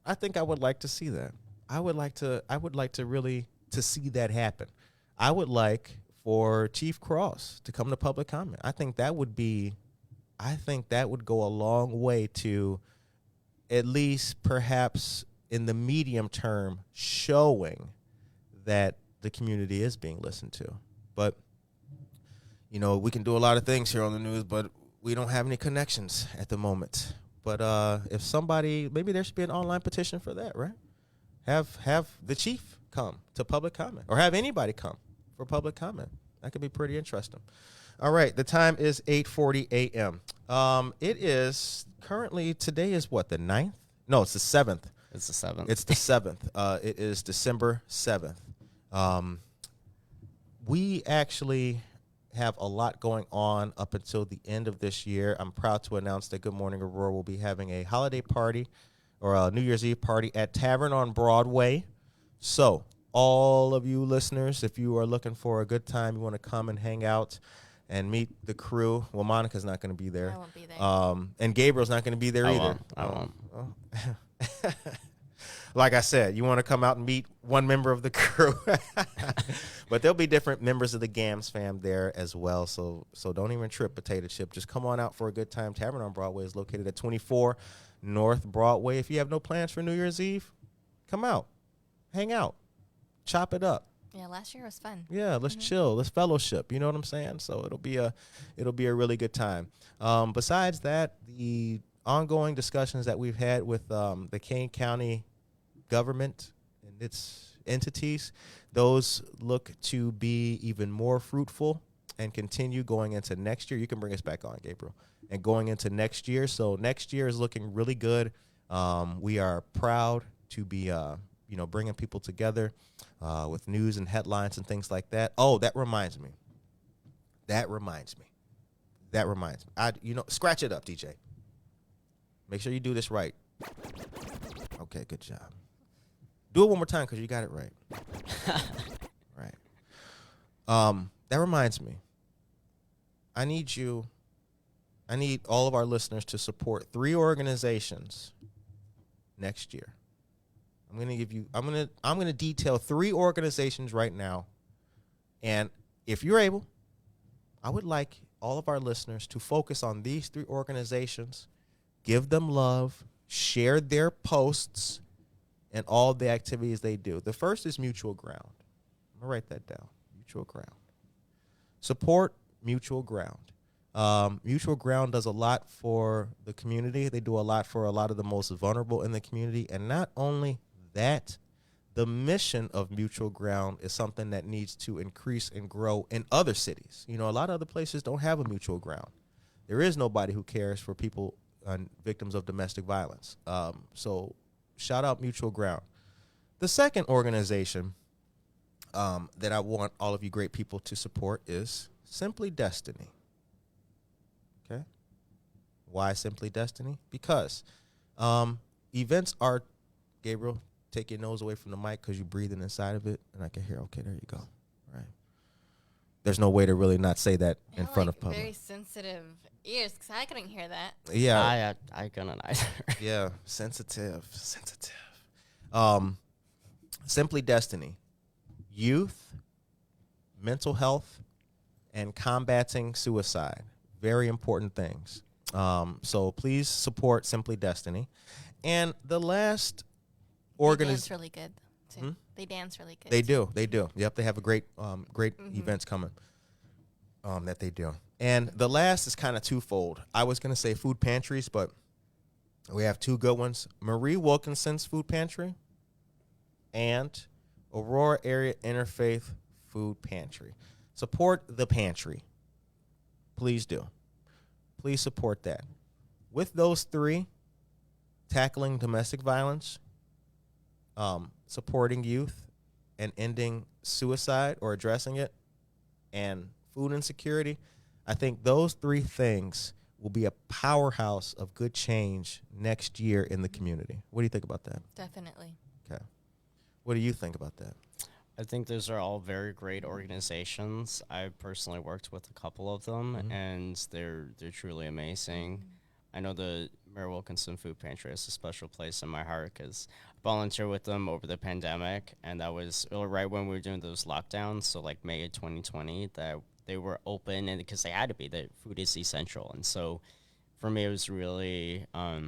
[SPEAKER 4] I think I would like to see that. I would like to really see that happen. I would like for Chief Cross to come to public comment. I think that would go a long way to at least perhaps in the medium term showing that the community is being listened to. But, we can do a lot of things here on the news, but we don't have any connections at the moment. But if somebody, maybe there should be an online petition for that, right? Have the chief come to public comment, or have anybody come for public comment. That could be pretty interesting. All right, the time is 8:40 a.m. It is currently, today is what, the 9th? No, it's the 7th.
[SPEAKER 5] It's the 7th.
[SPEAKER 4] It's the 7th. It is December 7th. We actually have a lot going on up until the end of this year. I'm proud to announce that Good Morning Aurora will be having a holiday party or a New Year's Eve party at Tavern on Broadway. So all of you listeners, if you are looking for a good time, you want to come and hang out and meet the crew. Well, Monica's not going to be there.
[SPEAKER 6] I won't be there.
[SPEAKER 4] And Gabriel's not going to be there either.
[SPEAKER 5] I won't.
[SPEAKER 4] Like I said, you want to come out and meet one member of the crew. But there'll be different members of the GAMS fam there as well. So don't even trip, potato chip. Just come on out for a good time. Tavern on Broadway is located at 24 North Broadway. If you have no plans for New Year's Eve, come out, hang out, chop it up.
[SPEAKER 6] Yeah, last year was fun.
[SPEAKER 4] Yeah, let's chill, let's fellowship. You know what I'm saying? So it'll be a really good time. Besides that, the ongoing discussions that we've had with the Kane County government and its entities, those look to be even more fruitful and continue going into next year. You can bring us back on, Gabriel, and going into next year. So next year is looking really good. We are proud to be, bringing people together with news and headlines and things like that. Oh, that reminds me. Scratch it up, DJ. Make sure you do this right. Okay, good job. Do it one more time because you got it right. Right. That reminds me. I need all of our listeners to support 3 organizations next year. I'm going to detail 3 organizations right now. And if you're able, I would like all of our listeners to focus on these 3 organizations, give them love, share their posts, and all the activities they do. The first is Mutual Ground. I'm going to write that down. Mutual Ground. Support Mutual Ground. Mutual Ground does a lot for the community. They do a lot for a lot of the most vulnerable in the community. And not only that, the mission of Mutual Ground is something that needs to increase and grow in other cities. A lot of other places don't have a Mutual Ground. There is nobody who cares for people victims of domestic violence. So shout out Mutual Ground. The second organization that I want all of you great people to support is Simply Destiny. Okay? Why Simply Destiny? Because events are, Gabriel, take your nose away from the mic because you're breathing inside of it, and I can hear, okay, there you go. Right. There's no way to really not say that in front of public.
[SPEAKER 6] Very sensitive ears, because I couldn't hear that.
[SPEAKER 4] Yeah.
[SPEAKER 5] I couldn't either.
[SPEAKER 4] Yeah, sensitive. Simply Destiny. Youth, mental health, and combating suicide. Very important things. So please support Simply Destiny. And the last
[SPEAKER 6] They dance really good, too. They dance really good.
[SPEAKER 4] They do. Yep, they have a great events coming that they do. And the last is kind of twofold. I was going to say food pantries, but we have 2 good ones. Marie Wilkinson's Food Pantry and Aurora Area Interfaith Food Pantry. Support the pantry. Please do. Please support that. With those 3, tackling domestic violence, supporting youth, and ending suicide or addressing it, and food insecurity, I think those 3 things will be a powerhouse of good change next year in the community. What do you think about that?
[SPEAKER 6] Definitely.
[SPEAKER 4] Okay. What do you think about that?
[SPEAKER 5] I think those are all very great organizations. I personally worked with a couple of them, and they're truly amazing. I know the Mary Wilkinson Food Pantry has a special place in my heart because I volunteered with them over the pandemic, and that was right when we were doing those lockdowns, so like May of 2020, that they were open, and because they had to be, the food is essential. And so for me, it was really a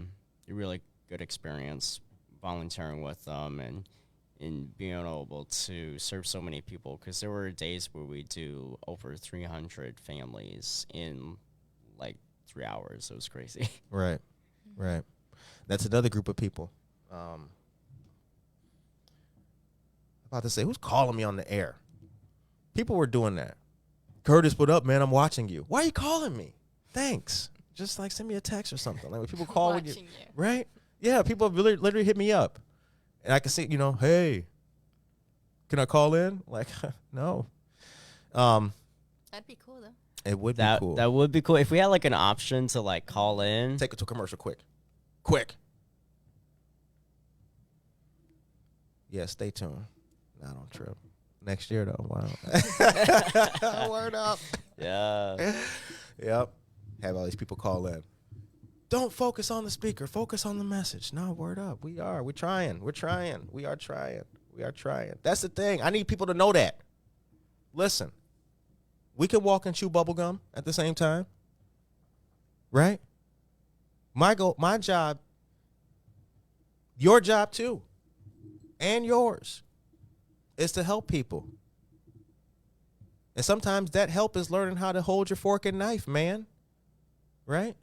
[SPEAKER 5] really good experience volunteering with them and being able to serve so many people, because there were days where we do over 300 families in like 3 hours. It was crazy.
[SPEAKER 4] Right. That's another group of people. About to say, who's calling me on the air? People were doing that. Curtis, what up, man? I'm watching you. Why are you calling me? Thanks. Just like send me a text or something. Like when people call when you, right? Yeah, people have literally hit me up. And I can say, hey, can I call in? Like, no.
[SPEAKER 6] That'd be cool, though.
[SPEAKER 4] It would be cool.
[SPEAKER 5] That would be cool. If we had like an option to like call in.
[SPEAKER 4] Take it to a commercial quick. Yeah, stay tuned. Not on trip. Next year, though. Wow. Word up.
[SPEAKER 5] Yeah.
[SPEAKER 4] Yep. Have all these people call in. Don't focus on the speaker. Focus on the message. No, word up. We're trying. We are trying. That's the thing. I need people to know that. Listen. We can walk and chew bubble gum at the same time. Right? My job, your job too, and yours, is to help people. And sometimes that help is learning how to hold your fork and knife, man. Right?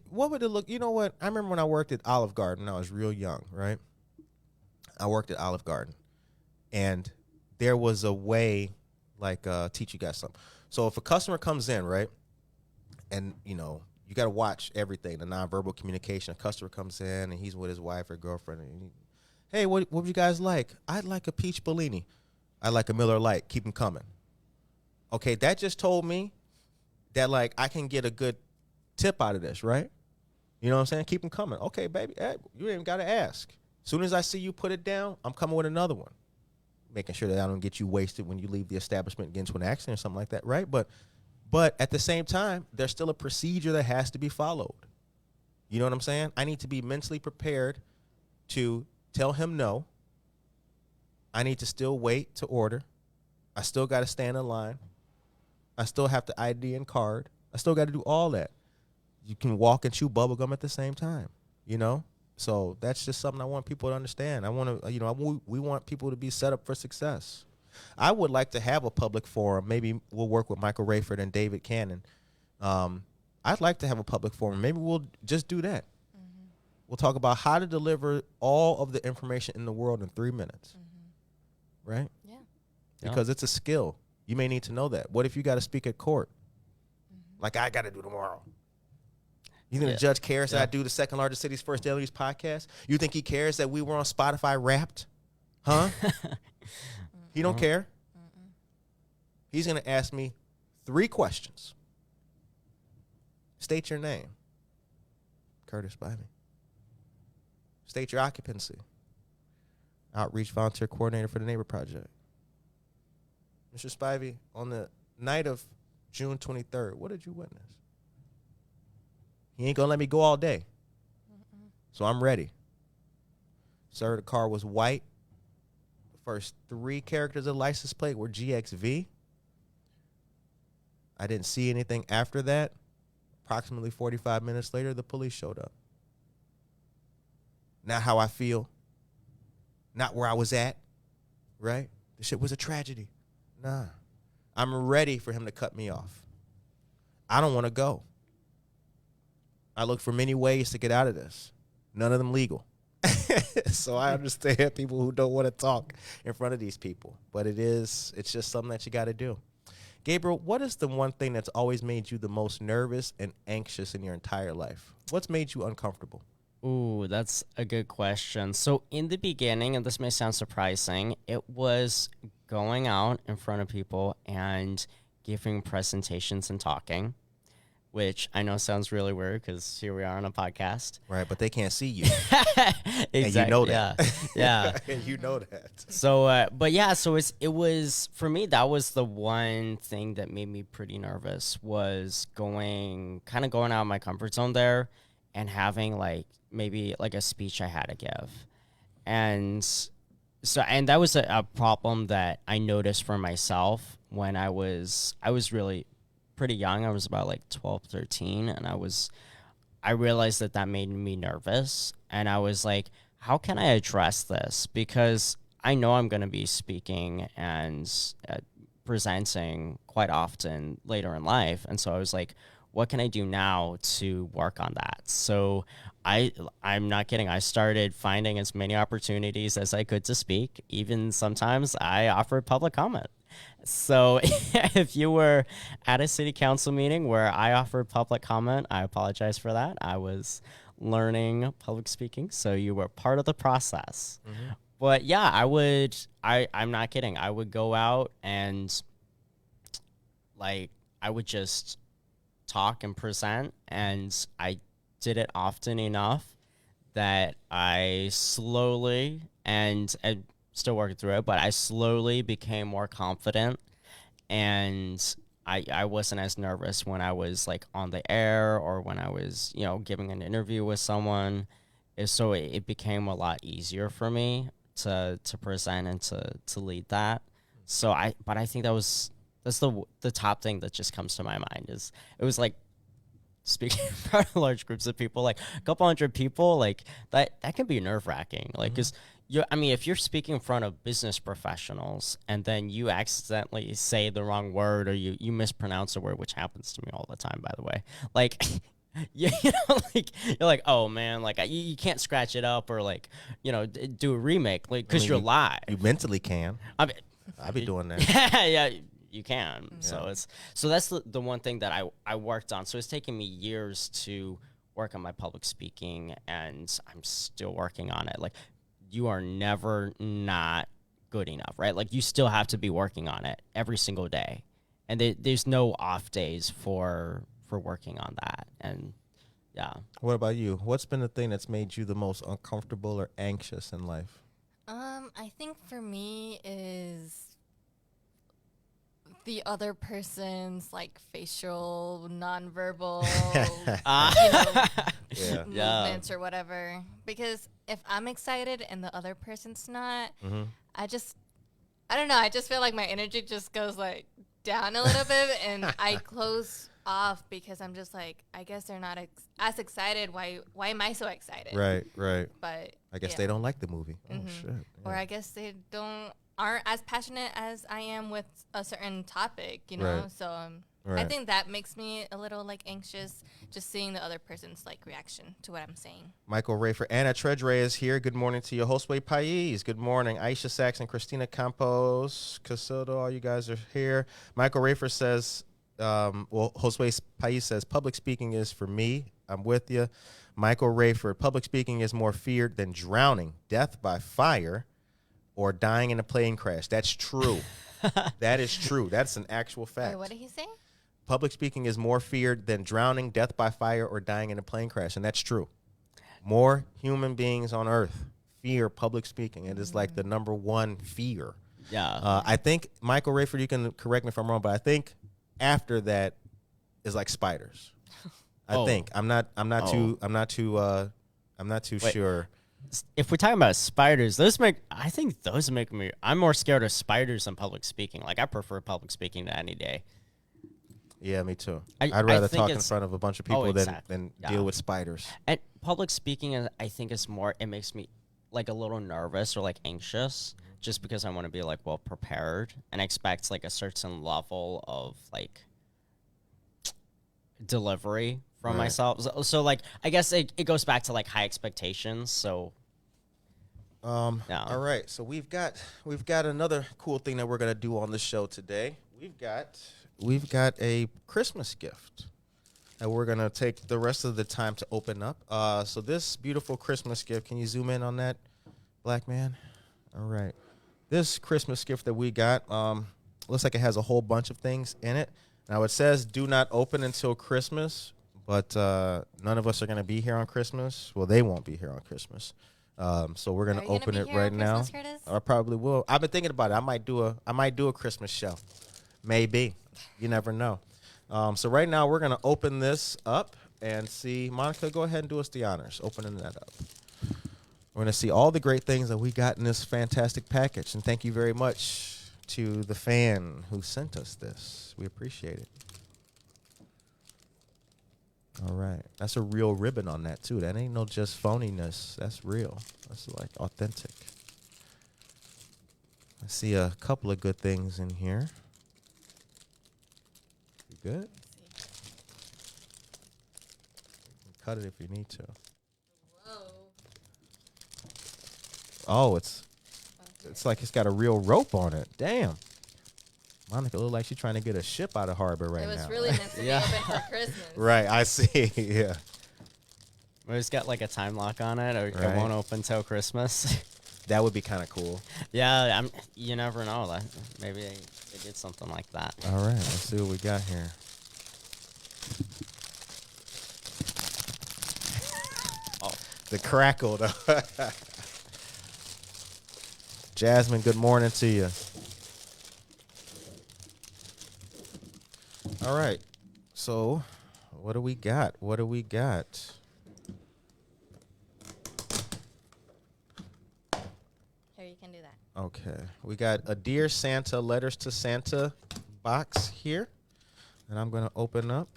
[SPEAKER 4] What would it look? You know what? I remember when I worked at Olive Garden. I was real young, right? I worked at Olive Garden. And there was a way, like, teach you guys something. So if a customer comes in, right, and, you know, you got to watch everything, the nonverbal communication. A customer comes in, and he's with his wife or girlfriend. And hey, what would you guys like? I'd like a peach Bellini. I'd like a Miller Lite. Keep them coming. Okay, that just told me that, like, I can get a good tip out of this, right? You know what I'm saying? Keep them coming. Okay, baby, hey, you ain't even got to ask. As soon as I see you put it down, I'm coming with another one. Making sure that I don't get you wasted when you leave the establishment and get into an accident or something like that, right? But at the same time, there's still a procedure that has to be followed. You know what I'm saying? I need to be mentally prepared to tell him no. I need to still wait to order. I still got to stand in line. I still have to ID and card. I still got to do all that. You can walk and chew bubble gum at the same time, you know? So that's just something I want people to understand. I want to, you know, we want people to be set up for success. I would like to have a public forum. Maybe we'll work with Michael Rayford and David Cannon. I'd like to have a public forum. Maybe we'll just do that. Mm-hmm. We'll talk about how to deliver all of the information in the world in 3 minutes. Mm-hmm. Right?
[SPEAKER 6] Yeah.
[SPEAKER 4] Because it's a skill. You may need to know that. What if you got to speak at court? Mm-hmm. Like I got to do tomorrow. You think the judge cares that I do the second largest city's first daily news podcast? You think he cares that we were on Spotify Wrapped? Huh? He don't care. He's going to ask me 3 questions. State your name. Curtis Spivey. State your occupancy. Outreach volunteer coordinator for the Neighbor Project. Mr. Spivey, on the night of June 23rd, what did you witness? He ain't going to let me go all day. So I'm ready. Sir, the car was white. The first 3 characters of the license plate were GXV. I didn't see anything after that. Approximately 45 minutes later, the police showed up. Not how I feel. Not where I was at. Right? The shit was a tragedy. Nah. I'm ready for him to cut me off. I don't want to go. I look for many ways to get out of this. None of them legal. So I understand people who don't want to talk in front of these people. But it's just something that you got to do. Gabriel, what is the one thing that's always made you the most nervous and anxious in your entire life? What's made you uncomfortable?
[SPEAKER 5] Ooh, that's a good question. So in the beginning, and this may sound surprising, it was going out in front of people and giving presentations and talking, which I know sounds really weird because here we are on a podcast.
[SPEAKER 4] Right, but they can't see you.
[SPEAKER 5] Exactly.
[SPEAKER 4] And you know that.
[SPEAKER 5] Yeah.
[SPEAKER 4] And you know that.
[SPEAKER 5] So, but yeah, so it was, for me, that was the one thing that made me pretty nervous, was going out of my comfort zone there and having maybe a speech I had to give. And so, and that was a problem that I noticed for myself when I was really pretty young. I was about 12, 13, and I realized that made me nervous, and I was like, how can I address this? Because I know I'm going to be speaking and presenting quite often later in life, and so I was like, what can I do now to work on that? So I'm not kidding. I started finding as many opportunities as I could to speak. Even sometimes I offered public comment. So if you were at a city council meeting where I offered public comment, I apologize for that. I was learning public speaking, so you were part of the process. Mm-hmm. But yeah, I'm not kidding. I would go out and I would just talk and present, and I did it often enough that I slowly, and still working through it, but I slowly became more confident, and I wasn't as nervous when I was on the air or when I was, giving an interview with someone. So it became a lot easier for me to present and to lead that. So I think that's the top thing that just comes to my mind. Is it was speaking in front of large groups of people, a couple hundred people, that can be nerve-wracking. Because if you're speaking in front of business professionals and then you accidentally say the wrong word or you mispronounce a word, which happens to me all the time, by the way, Yeah, like you're like, oh man, like you can't scratch it up or like, do a remake, like because you're live.
[SPEAKER 4] You mentally can.
[SPEAKER 5] I mean,
[SPEAKER 4] I'd be doing that.
[SPEAKER 5] yeah, you can. So that's the one thing that I worked on. So it's taken me years to work on my public speaking, and I'm still working on it. Like, you are never not good enough, right? Like, you still have to be working on it every single day, and there's no off days for working on that. And yeah.
[SPEAKER 4] What about you? What's been the thing that's made you the most uncomfortable or anxious in life?
[SPEAKER 6] I think for me is the other person's like facial, nonverbal, movements or whatever. Because if I'm excited and the other person's not, I don't know. I just feel like my energy just goes like down a little bit, and I close off because I'm just like, I guess they're not as excited. Why am I so excited?
[SPEAKER 4] Right.
[SPEAKER 6] But
[SPEAKER 4] I guess they don't like the movie. Oh shit. Yeah.
[SPEAKER 6] Or I guess they aren't as passionate as I am with a certain topic, you know.
[SPEAKER 4] Right.
[SPEAKER 6] So I think that makes me a little like anxious, just seeing the other person's like reaction to what I'm saying.
[SPEAKER 4] Michael Rayford, Anna Treadray is here. Good morning to you. Josue Pais. Good morning. Aisha Saxon, Christina Campos, Casildo, all you guys are here. Michael Rayford says, Josue Pais says, public speaking is for me. I'm with you. Michael Rayford, public speaking is more feared than drowning, death by fire, or dying in a plane crash. That's true. That is true. That's an actual fact.
[SPEAKER 6] Wait, what did he say?
[SPEAKER 4] Public speaking is more feared than drowning, death by fire, or dying in a plane crash. And that's true. More human beings on earth fear public speaking. It is like the number one fear.
[SPEAKER 5] Yeah.
[SPEAKER 4] I think, Michael Rayford, you can correct me if I'm wrong, but I think after that is like spiders. I think. I'm not too sure.
[SPEAKER 5] If we're talking about spiders, I think those make me. I'm more scared of spiders than public speaking. Like, I prefer public speaking to any day.
[SPEAKER 4] Yeah, me too.
[SPEAKER 5] I
[SPEAKER 4] I'd rather
[SPEAKER 5] think
[SPEAKER 4] talk in front of a bunch of people than deal with spiders.
[SPEAKER 5] And public speaking, I think is more. It makes me like a little nervous or like anxious, just because I want to be like well prepared and expect like a certain level of like delivery from myself. So like, I guess it goes back to like high expectations. So
[SPEAKER 4] all right, so we've got another cool thing that we're gonna do on the show today. We've got a Christmas gift that we're gonna take the rest of the time to open up. So this beautiful Christmas gift, can you zoom in on that, black man? All right, this Christmas gift that we got looks like it has a whole bunch of things in it. Now it says do not open until Christmas, but none of us are gonna be here on Christmas. Well, they won't be here on Christmas. So we're gonna open it right now. I probably will. I've been thinking about it. I might do a Christmas show. Maybe. You never know. So right now we're gonna open this up and see. Monica, go ahead and do us the honors, opening that up. We're gonna see all the great things that we got in this fantastic package, and thank you very much to the fan who sent us this. We appreciate it. All right. That's a real ribbon on that, too. That ain't no just phoniness. That's real. That's, like, authentic. I see a couple of good things in here. You good? You can cut it if you need to.
[SPEAKER 6] Whoa.
[SPEAKER 4] Oh, it's like it's got a real rope on it. Damn. Monica look like she's trying to get a ship out of harbor right now.
[SPEAKER 6] It was really meant to be open for Christmas.
[SPEAKER 4] Right, I see. Yeah.
[SPEAKER 5] We just got like a time lock on it, or it won't open till Christmas.
[SPEAKER 4] That would be kind of cool.
[SPEAKER 5] Yeah, you never know. Maybe they did something like that.
[SPEAKER 4] All right, let's see what we got here.
[SPEAKER 5] Oh,
[SPEAKER 4] the crackle. Jasmine, good morning to you. All right, so what do we got?
[SPEAKER 6] Here, you can do that.
[SPEAKER 4] Okay, we got a Dear Santa, Letters to Santa box here, and I'm going to open up.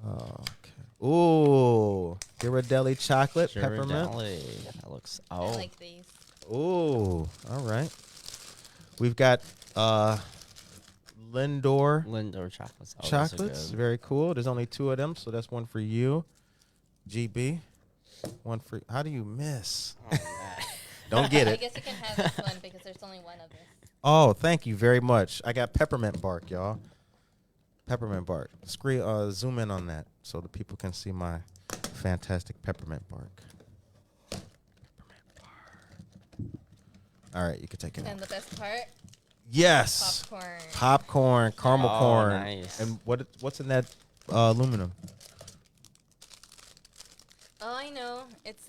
[SPEAKER 4] Okay. Ooh, Ghirardelli chocolate, peppermint.
[SPEAKER 5] That looks,
[SPEAKER 6] I like these.
[SPEAKER 4] Ooh, all right. We've got
[SPEAKER 5] Lindor chocolates. Oh, those are
[SPEAKER 4] chocolates.
[SPEAKER 5] good.
[SPEAKER 4] Very cool. There's only 2 of them, so that's one for you, GB. One for. How do you miss?
[SPEAKER 5] Oh, man.
[SPEAKER 4] Don't get
[SPEAKER 6] I
[SPEAKER 4] it.
[SPEAKER 6] guess you can have this one because there's only one of this.
[SPEAKER 4] Oh, thank you very much. I got peppermint bark, y'all. Peppermint bark. Zoom in on that so the people can see my fantastic peppermint bark. All right, you can take it
[SPEAKER 6] And
[SPEAKER 4] out.
[SPEAKER 6] the best part,
[SPEAKER 4] Yes. Popcorn, caramel
[SPEAKER 5] Oh,
[SPEAKER 4] corn.
[SPEAKER 5] nice.
[SPEAKER 4] And what's in that aluminum?
[SPEAKER 6] Oh, I know. It's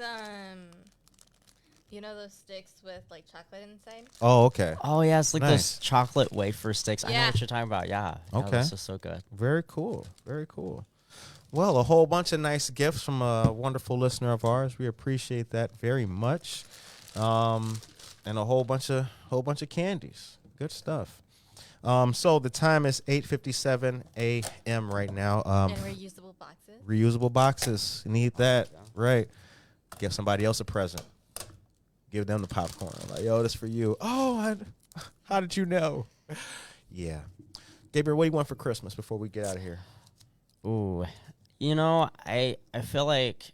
[SPEAKER 6] you know those sticks with like chocolate inside?
[SPEAKER 4] Oh, okay.
[SPEAKER 5] Oh yeah, it's like
[SPEAKER 4] Nice.
[SPEAKER 5] those chocolate wafer sticks. I know
[SPEAKER 6] Yeah.
[SPEAKER 5] what you're talking about. Yeah.
[SPEAKER 4] Okay.
[SPEAKER 5] Those are so good.
[SPEAKER 4] Very cool. Very cool. Well, a whole bunch of nice gifts from a wonderful listener of ours. We appreciate that very much. And a whole bunch of candies. Good stuff. So the time is 8:57 a.m. right now.
[SPEAKER 6] And reusable boxes.
[SPEAKER 4] Reusable boxes. Need that. Right. Give somebody else a present. Give them the popcorn. Like, yo, this for you. Oh, how did you know? Yeah. Gabriel, what do you want for Christmas before we get out of here?
[SPEAKER 5] Ooh, you know, I feel like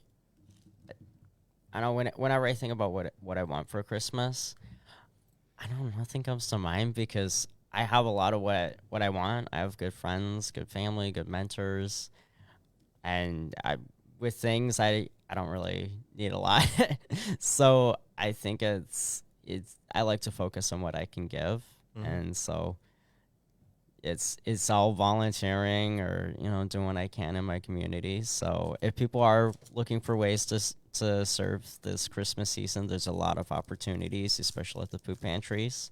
[SPEAKER 5] I know whenever I think about what I want for Christmas, I don't know, nothing comes to mind because I have a lot of what I want. I have good friends, good family, good mentors, and with things I don't really need a lot. So I think it's I like to focus on what I can give, and so it's all volunteering or doing what I can in my community. So if people are looking for ways to serve this Christmas season, there's a lot of opportunities, especially at the food pantries.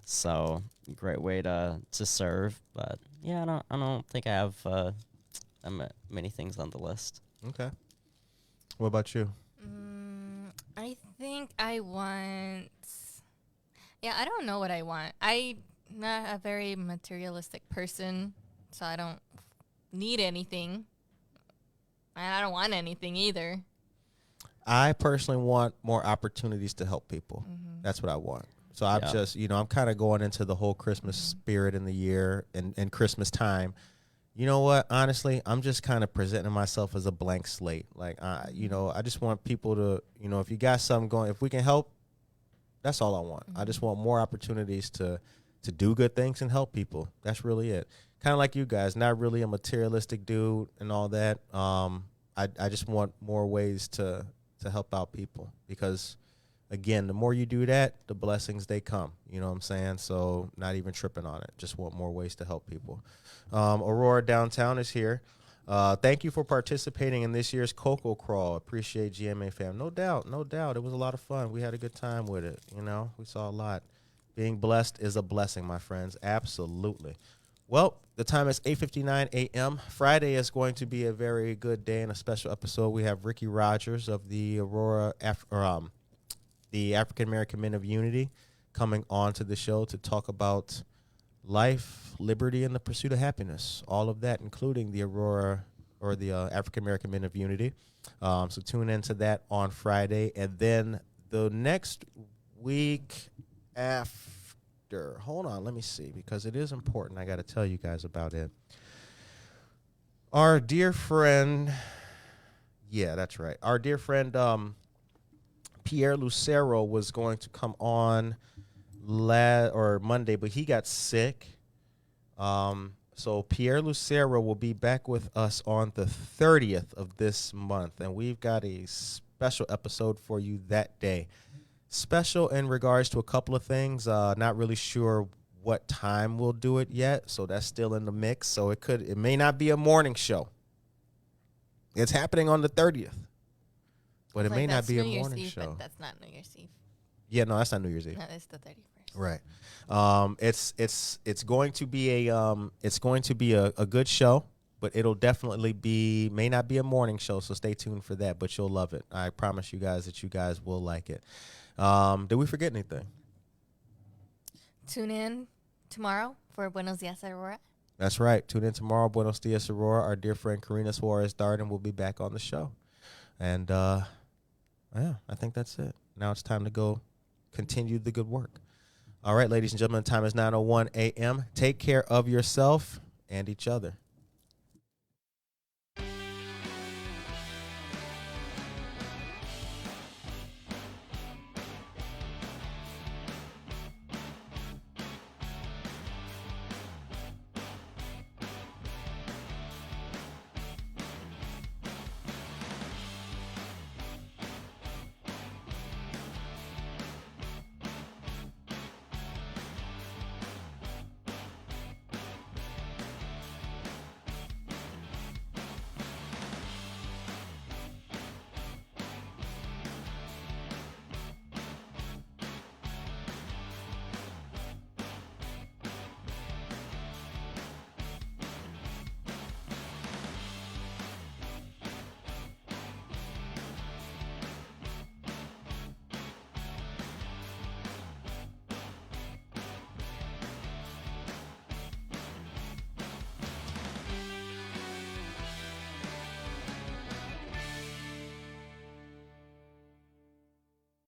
[SPEAKER 5] So great way to serve. But yeah, I don't think I have many things on the list.
[SPEAKER 4] Okay. What about you?
[SPEAKER 6] I think I want. Yeah, I don't know what I want. I'm not a very materialistic person, so I don't need anything. And I don't want anything either.
[SPEAKER 4] I personally want more opportunities to help people. That's what I want. So I'm
[SPEAKER 5] Yeah.
[SPEAKER 4] just, I'm kind of going into the whole Christmas spirit in the year and Christmas time. You know what? Honestly, I'm just kind of presenting myself as a blank slate. Like, I just want people to, if you got something going, if we can help, that's all I want. I just want more opportunities to do good things and help people. That's really it. Kind of like you guys, not really a materialistic dude and all that. I just want more ways to help out people because, again, the more you do that, the blessings, they come. You know what I'm saying? So not even tripping on it. Just want more ways to help people. Aurora Downtown is here. Thank you for participating in this year's Cocoa Crawl. Appreciate GMA fam. No doubt. It was a lot of fun. We had a good time with it. We saw a lot. Being blessed is a blessing, my friends. Absolutely. Well, the time is 8:59 a.m. Friday is going to be a very good day and a special episode. We have Ricky Rogers of the Aurora, the African American Men of Unity, coming on to the show to talk about life, liberty, and the pursuit of happiness. All of that, including the Aurora or the African American Men of Unity. So tune into that on Friday. And then the next week after, hold on, let me see, because it is important. I got to tell you guys about it. Our dear friend, yeah, that's right. Our dear friend, Pierre Lucero was going to come on Monday, but he got sick. So Pierre Lucero will be back with us on the 30th of this month, and we've got a special episode for you that day. Special in regards to a couple of things. Not really sure what time we'll do it yet, so that's still in the mix. So it may not be a morning show. It's happening on the 30th. But it may not be a morning
[SPEAKER 6] Eve,
[SPEAKER 4] show.
[SPEAKER 6] But that's not New Year's Eve.
[SPEAKER 4] Yeah, no, that's not New Year's Eve.
[SPEAKER 6] No, it's the 31st.
[SPEAKER 4] Right. It's going to be a good show, but it'll definitely may not be a morning show, so stay tuned for that, but you'll love it. I promise you guys that you guys will like it. Did we forget anything?
[SPEAKER 6] Tune in tomorrow for Buenos Dias, Aurora.
[SPEAKER 4] That's right. Tune in tomorrow, Buenos Dias, Aurora. Our dear friend Karina Suarez Darden will be back on the show. And yeah, I think that's it. Now it's time to go continue the good work. All right, ladies and gentlemen, the time is 9:01 a.m. Take care of yourself and each other.